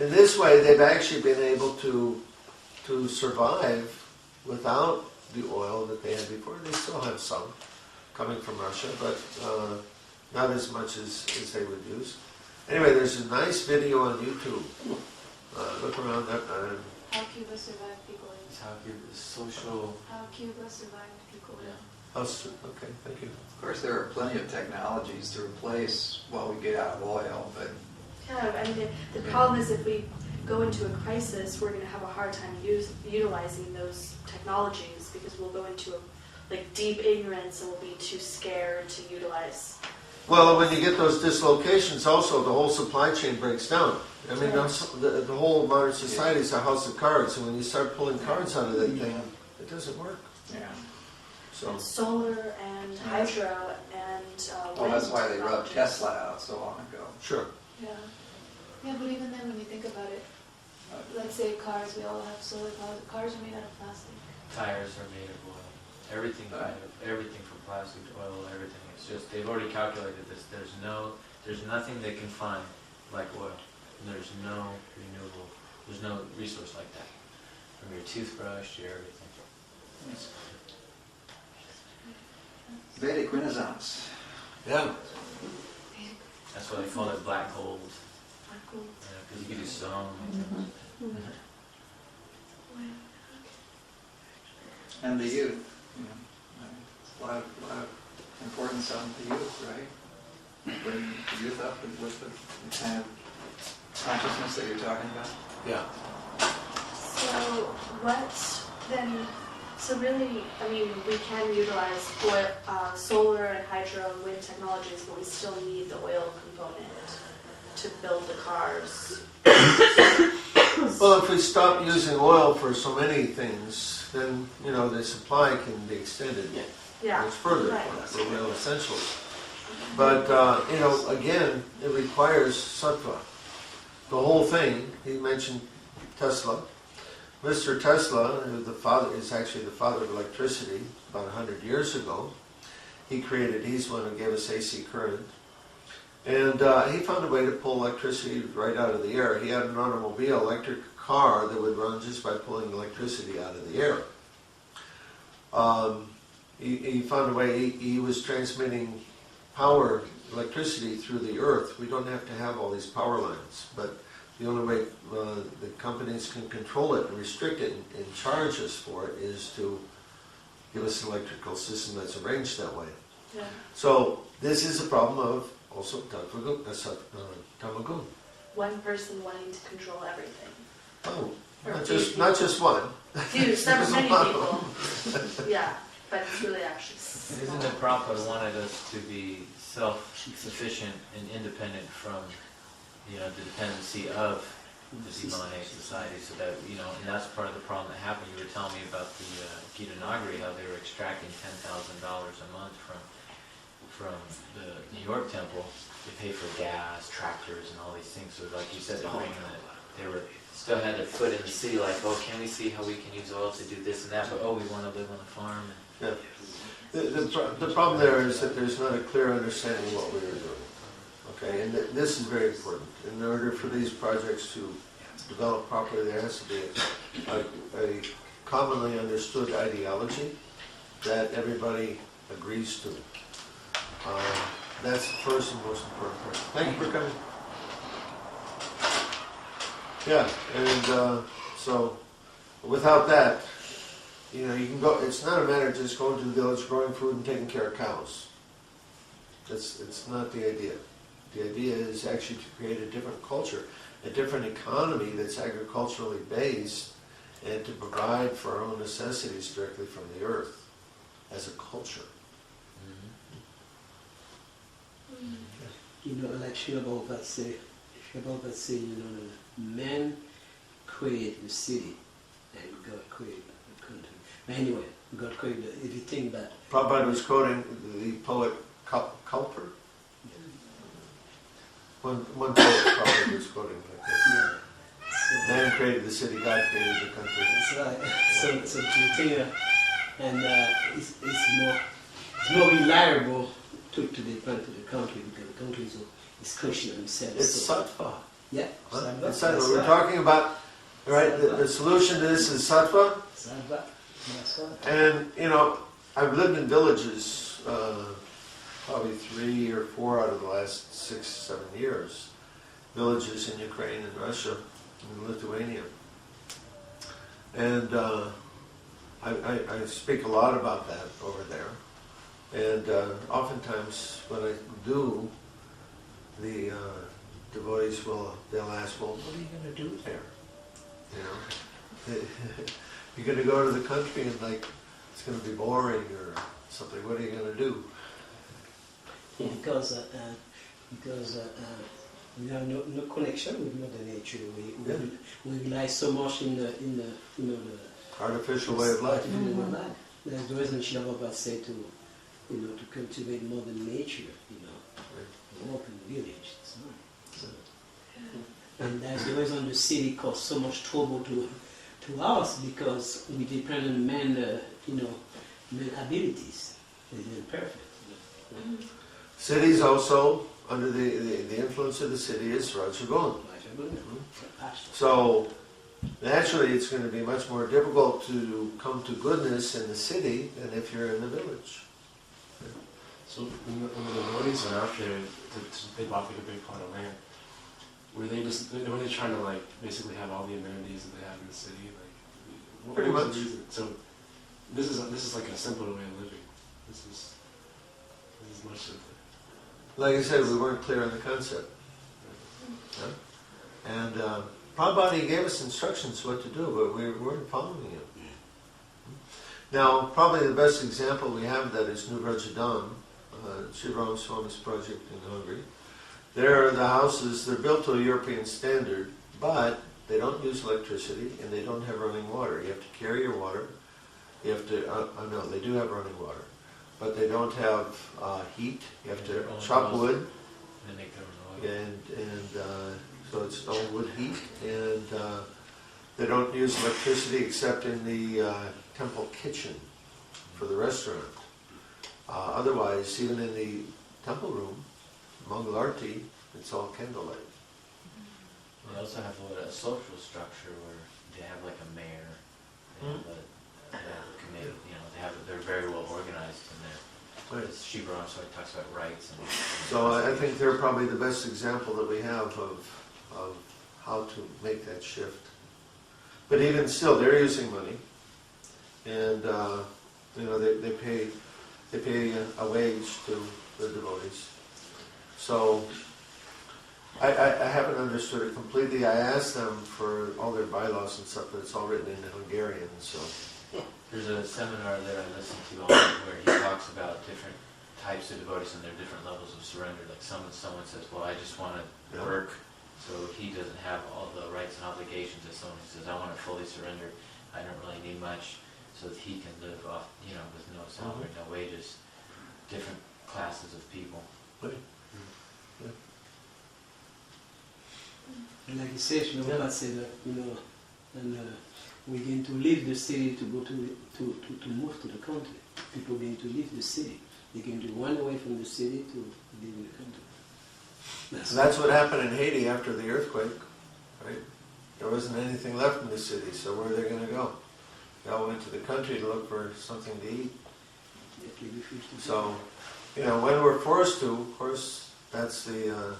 in this way, they've actually been able to survive without the oil that they had before. They still have some coming from Russia, but not as much as they would use. Anyway, there's a nice video on YouTube. Look around that. How Cuba survived people. How Cuba social. How Cuba survived people. Yeah. Okay, thank you. Of course, there are plenty of technologies to replace what we get out of oil, but Yeah, I mean, the problem is if we go into a crisis, we're going to have a hard time utilizing those technologies because we'll go into deep ignorance and we'll be too scared to utilize. Well, when you get those dislocations, also the whole supply chain breaks down. I mean, the whole modern society is a house of cards, and when you start pulling cards out of that thing, it doesn't work. yeah. So, And solar and hydro and Well, that's wind why they wrote technology. Tesla out so long ago. sure. Yeah. Yeah, but even then, when you think about it, let's say cars, we all have solar cars. Cars are made out of plastic. Tires are made of oil. Everything from plastic to oil, everything. It's just they've already calculated this. There's nothing they can find like oil. There's no renewable. There's no resource like that. From your toothbrush to your everything. Vedic Renaissance. Yeah. That's why they call it black gold. Cool. Because you can do so many things. And the youth. A lot of importance on the youth, right? Bring the youth up with the kind of consciousness that you're talking about. Yeah. So what then? So really, I mean, we can utilize oil, solar and hydro and wind technologies, but we still need the oil component to build the cars. Well, if we stop using oil for so many things, then, the supply can be extended Yeah, much further right. for real essentials. But, again, it requires sattva. The whole thing, he mentioned Tesla. Mr. Tesla, who is actually the father of electricity, about 100 years ago, he's the one who gave us AC current. And he found a way to pull electricity right out of the air. He had an automobile, electric car that would run just by pulling electricity out of the air. He found a way, he was transmitting electricity through the earth. We don't have to have all these power lines, but the only way the companies can control it and restrict it and charge us for it is to give us an electrical system that's arranged that way. Yeah. So this is a problem of also tamagun. One person wanting to control everything. Oh, Or not just one. Few, several, many people. Yeah, but it's really actually. Isn't it Prabhupada wanted us to be self-sufficient and independent from, the dependency of the demonic society, so that, and that's part of the problem that happened. You were telling me about the Gita Nagari, how they were extracting $10,000 a month from the New York temple to pay for gas, tractors, and all these things. So like you said, they were still had their foot in the city, like, oh, can we see how we can use oil to do this and that, but oh, we want to live on a farm. Yeah. The problem there is that there's not a clear understanding of what we are doing. Okay, and this is very important. In order for these projects to develop properly, there has to be a commonly understood ideology that everybody agrees to. That's the first and most important part. Thank you for coming. Yeah, and so without that, you can go. It's not a matter of just going to the village, growing food, and taking care of cows. It's not the idea. The idea is actually to create a different culture, a different economy that's agriculturally based, and to provide for our own necessities directly from the earth as a culture. Like Srila Prabhupada say, man created the city and God created the country. But anyway, God created everything that... Prabhupada was quoting the poet Cowper. One poet Prabhupada was quoting like this. Yeah. Man created the city, God created the country. That's right. So the thing, and it's more reliable to depend to the country, because the country is Krishna himself. It's sattva. Yeah. It's sattva. We're talking about, right, the solution to this is sattva. Sattva. That's right. And, I've lived in villages, probably 3 or 4 out of the last 6, 7 years. Villages in Ukraine and Russia and Lithuania. And I speak a lot about that over there. And oftentimes when I do, the devotees they'll ask, well, what are you going to do there? You're going to go to the country and it's going to be boring or something. What are you going to do? Because we have no connection with Mother Nature. We rely so much in the Artificial way of life. That's the reason Srila Prabhupada said to cultivate Mother Nature. Walk in the village. It's nice. And that's the reason the city caused so much trouble to us, because we depend on men abilities. They're imperfect. Cities also, under the influence of the city, is Rajagun. So naturally it's going to be much more difficult to come to goodness in the city than if you're in the village. So when the devotees went out there, they bought a big plot of land. Were they trying to basically have all the amenities that they have in the city? Pretty much. So this is like a simpler way of living. This is much simpler. Like I said, we weren't clear on the concept. Yeah? And Prabhupada gave us instructions what to do, but we weren't following it. Now, probably the best example we have of that is New Rajadam, Shivaram Swami's project in Hungary. There, the houses, they're built to a European standard, but they don't use electricity and they don't have running water. You have to carry your water. You have to, no, they do have running water, but they don't have heat. You have to chop wood. And make their own oil. And so it's all wood heat, and they don't use electricity except in the temple kitchen for the restaurant. Otherwise, even in the temple room, Mangal Arti, it's all candlelight. They also have a social structure where they have like a mayor, they have a committee, they're very well organized in there. Right. Shiva Ram talks about rights and So I think they're probably the best example that we have of how to make that shift. But even still, they're using money, and they pay a wage to the devotees. So I haven't understood it completely. I asked them for all their bylaws and stuff, but it's all written in Hungarian. So there's a seminar that I listened to where he talks about different types of devotees and their different levels of surrender. Like someone says, well, I just want to work, so he doesn't have all the rights and obligations as someone who says, I want to fully surrender, I don't really need much, so that he can live off, with no salary, no wages. Different classes of people. Right. And like you said, Srila Prabhupada said that, and we begin to leave the city to go to move to the country. People begin to leave the city. They begin to run away from the city to live in the country. That's what happened in Haiti after the earthquake, right? There wasn't anything left in the city, so where are they going to go? They all went to the country to look for something to eat. So, when we're forced to, of course, that's the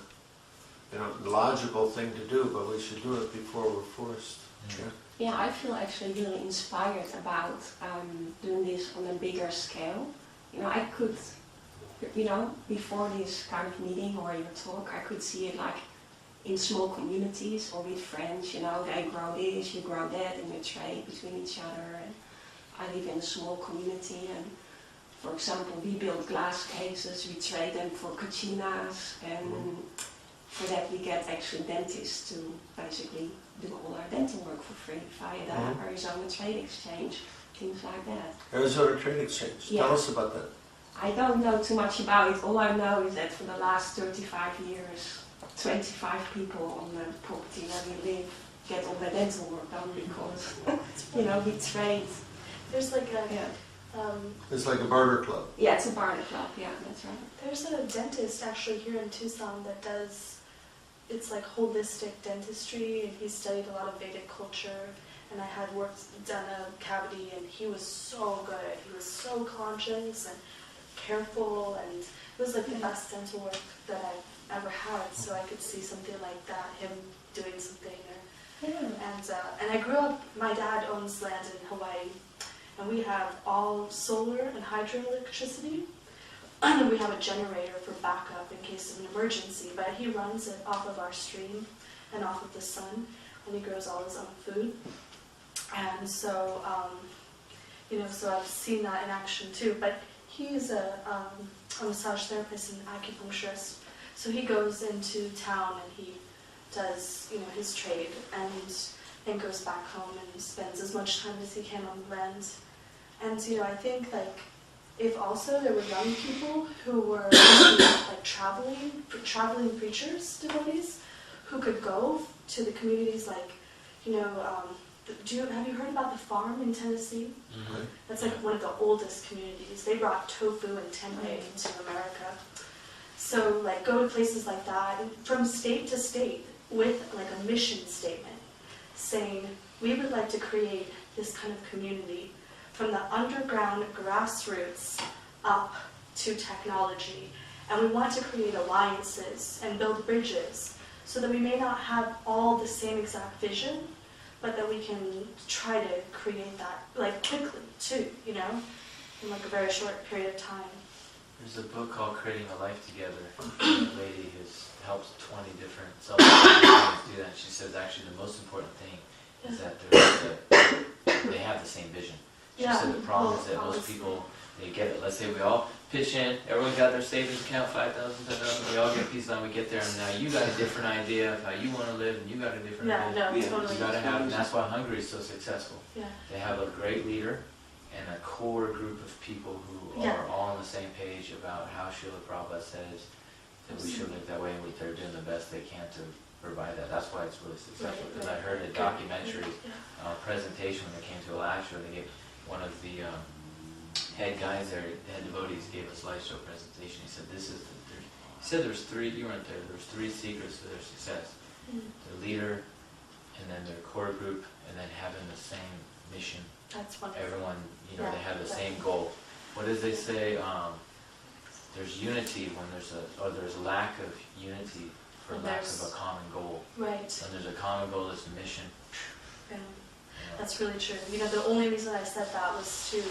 logical thing to do, but we should do it before we're forced. Yeah, I feel actually really inspired about doing this on a bigger scale. I could, before this kind of meeting or your talk, I could see it like in small communities or with friends, they grow this, you grow that, and you trade between each other. And I live in a small community, and for example, we build glass cases, we trade them for kachinas, and for that we get actually dentists to basically do all our dental work for free via the Arizona Trade Exchange, things like that. Arizona Trade Exchange, tell us about that. I don't know too much about it. All I know is that for the last 35 years, 25 people on the property where we live get all their dental work done because, we trade. There's like it's like a barter club. Yeah, it's a barter club, yeah, that's right. There's a dentist actually here in Tucson that does, it's like holistic dentistry, and he studied a lot of Vedic culture, and I had done a cavity, and he was so good. He was so conscious and careful, and it was like the best dental work that I've ever had, so I could see something like that, him doing something. And I grew up, my dad owns land in Hawaii, and we have all solar and hydroelectricity. And we have a generator for backup in case of an emergency, but he runs it off of our stream and off of the sun, and he grows all his own food. And so, so I've seen that in action too. But he's a massage therapist and acupuncturist, so he goes into town and he does, his trade, and then goes back home and spends as much time as he can on the land. And I think if also there were young people who were like traveling preachers, devotees, who could go to the communities have you heard about the farm in Tennessee? Mm-hmm. That's like one of the oldest communities. They brought tofu and tempeh into America. So go to places like that, and from state to state, with a mission statement saying, we would like to create this kind of community from the underground grassroots up to technology. And we want to create alliances and build bridges so that we may not have all the same exact vision, but that we can try to create that quickly too, in a very short period of time. There's a book called Creating a Life Together. A lady has helped 20 different self-help do that. And she says actually the most important thing is that they have the same vision. She Yeah. said the problem is that Well, most obviously. people, they get it. Let's say we all pitch in, everyone's got their savings account, 5,000, 10,000, we all get a piece of land, we get there, and now you got a different idea of how you want to live, and you got a different Yeah, idea. no, Yeah. totally. You gotta have, and that's why Hungary is so successful. Yeah. They have a great leader and a core group of people who Yeah. are all on the same page about how Srila Prabhupada says that we should live that way, and they're doing the best they can to provide that. That's why it's really successful. Because I heard a documentary presentation when they came to Alaska, they gave one of the head guys there, the head devotees, gave a slideshow presentation. He said, "This is he said there's three. You weren't there. There's three secrets to their success: their leader, and then their core group, and then having the same mission. That's wonderful. Everyone, you know, Yeah, they have the definitely. same goal. What does they say? There's unity when there's lack of unity for When lack there's- of a common goal. Right. When there's a common goal, there's a mission. Yeah. You know. That's really true. You know, the only reason I said that was to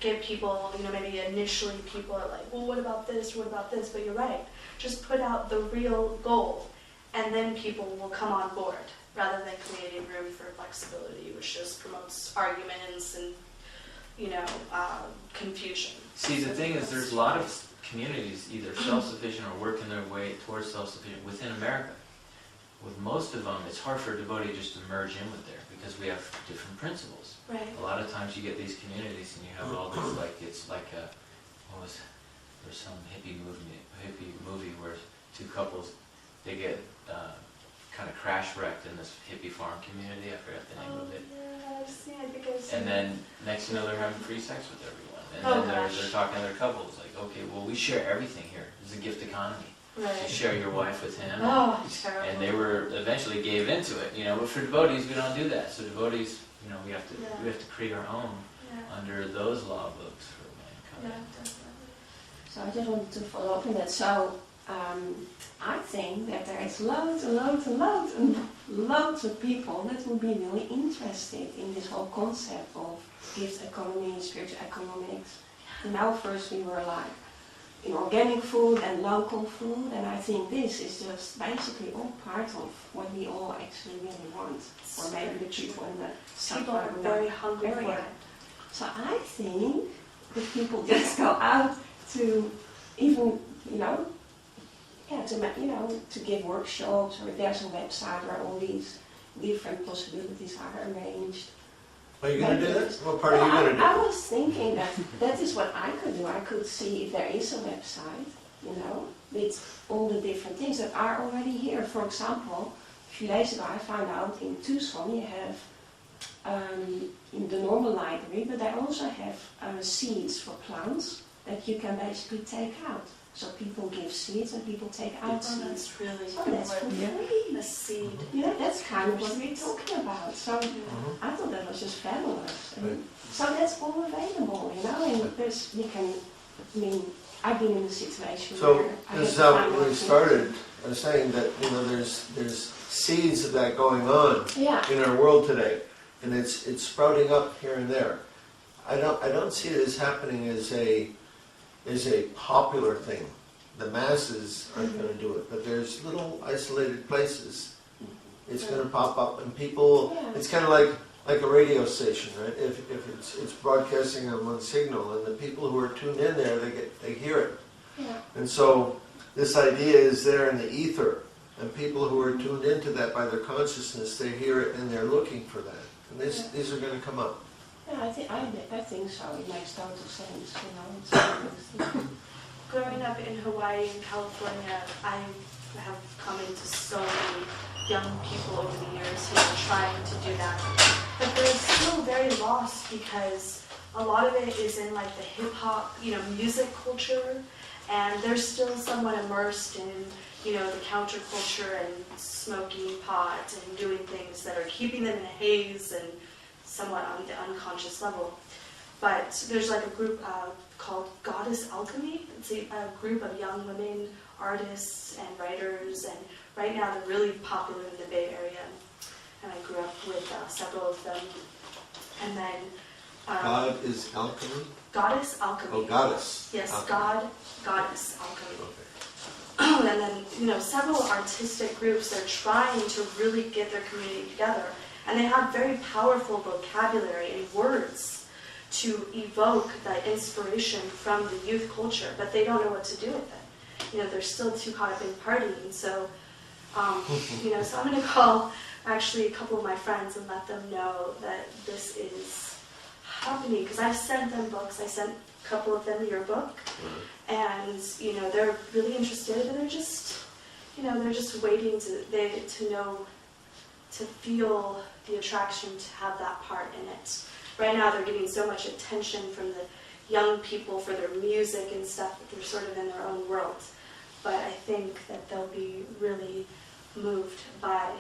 get people, you know, maybe initially people are like, well, what about this, what about this? But you're right. Just put out the real goal, and then people will come on board, rather than creating room for flexibility, which just promotes arguments and, you know, confusion. See, the thing is, there's a lot of communities either self-sufficient or working their way towards self-sufficient within America. With most of them, it's hard for a devotee just to merge in with there because we have different principles. Right. A lot of times you get these communities and you have all this, like, it's like a, there's some hippie movie where two couples, they get kind of crash wrecked in this hippie farm community. I forgot the name of it. Yeah, I've seen, I think I've seen And then next thing you know, they're having free sex with everyone. And Oh, then they're gosh. talking to their couples like, okay, well, we share everything here. This is a gift economy. You Right. share your wife with him. Oh, terrible. And they were eventually gave into it, you know. But for devotees, we don't do that. So devotees, you know, we have to create our own Yeah. under those law books for Yeah, mankind. definitely. So I just wanted to follow up on that. So I think that there is loads of people that would be really interested in this whole concept of gift economy, spiritual economics. And now first we were like in organic food and local food, and I think this is just basically all part of what we all actually really want, or maybe the people in the People are very hungry for area. it. So I think if people just go out to even, to give workshops, or if there's a website where all these different possibilities are arranged. Are you going to do that? What part are you going to I do? was thinking that is what I could do. I could see if there is a website, with all the different things that are already here. For example, a few days ago I found out in Tucson you have in the normal library, but they also have seeds for plants that you can basically take out. So people give seeds and people take out Oh, seeds. that's really So that's for good. free. A seed. That's kind of what we're talking about. So I thought that was just fabulous. Right. So that's all available, and there's, I've been in a situation So where I this is had to how find we out started, saying that, there's seeds of that going on things. Yeah. in our world today, and it's sprouting up here and there. I don't see it as happening as a popular thing. The masses aren't going to do it, but there's little isolated places. It's going to pop up, and people. Yeah. It's kind of like a radio station, right? If it's broadcasting on one signal, and the people who are tuned in there, they hear it. Yeah. And so this idea is there in the ether, and people who are tuned into that by their consciousness, they hear it and they're looking for that. And these are going to come up. Yeah, I think so. It makes total sense, It's Growing up in Hawaii and California, I have come into so many young people over the years who are trying to do that. But they're still very lost because a lot of it is in like the hip hop, music culture, and they're still somewhat immersed in, the counterculture and smoking pot and doing things that are keeping them in a haze and somewhat on the unconscious level. But there's like a group called Goddess Alchemy. It's a group of young women, artists and writers, and right now they're really popular in the Bay Area. And I grew up with several of them. And then God is alchemy? Goddess Alchemy. Oh, goddess. Yes, alchemy. Goddess Alchemy. Okay. And then, several artistic groups, they're trying to really get their community together. And they have very powerful vocabulary and words to evoke that inspiration from the youth culture, but they don't know what to do with it. You know, they're still too caught up in partying. So, you know, so I'm going to call actually a couple of my friends and let them know that this is happening, because I've sent them books. I sent a couple of them your book, and you know, they're really interested, and they're just, you know, they're just waiting to know, to feel the attraction to have that part in it. Right now they're getting so much attention from the young people for their music and stuff that they're sort of in their own world. But I think that they'll be really moved by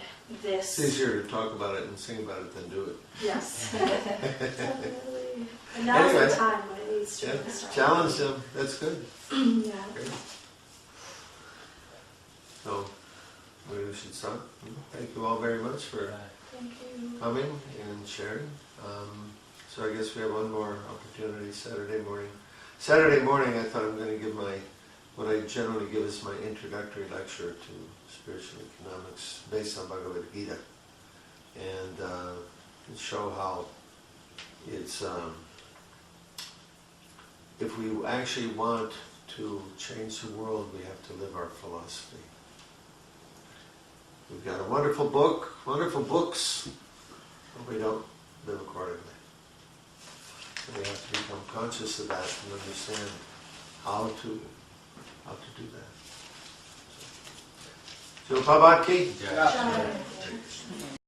this. It's easier to talk about it and sing about it than do it. Yes. Definitely. And now's Anyway, the time when it needs to Yeah, be started. challenge them. That's good. Yeah. Great. So, maybe we should start. Thank you all very much for Thank you. coming and sharing. So I guess we have one more opportunity Saturday morning. Saturday morning I thought I'm going to give what I generally give as my introductory lecture to spiritual economics based on Bhagavad-gita, and show how it's, if we actually want to change the world, we have to live our philosophy. We've got a wonderful book, wonderful books, but we don't live accordingly. So we have to become conscious of that and understand how to do that. So, Prabhupada ki? Yeah.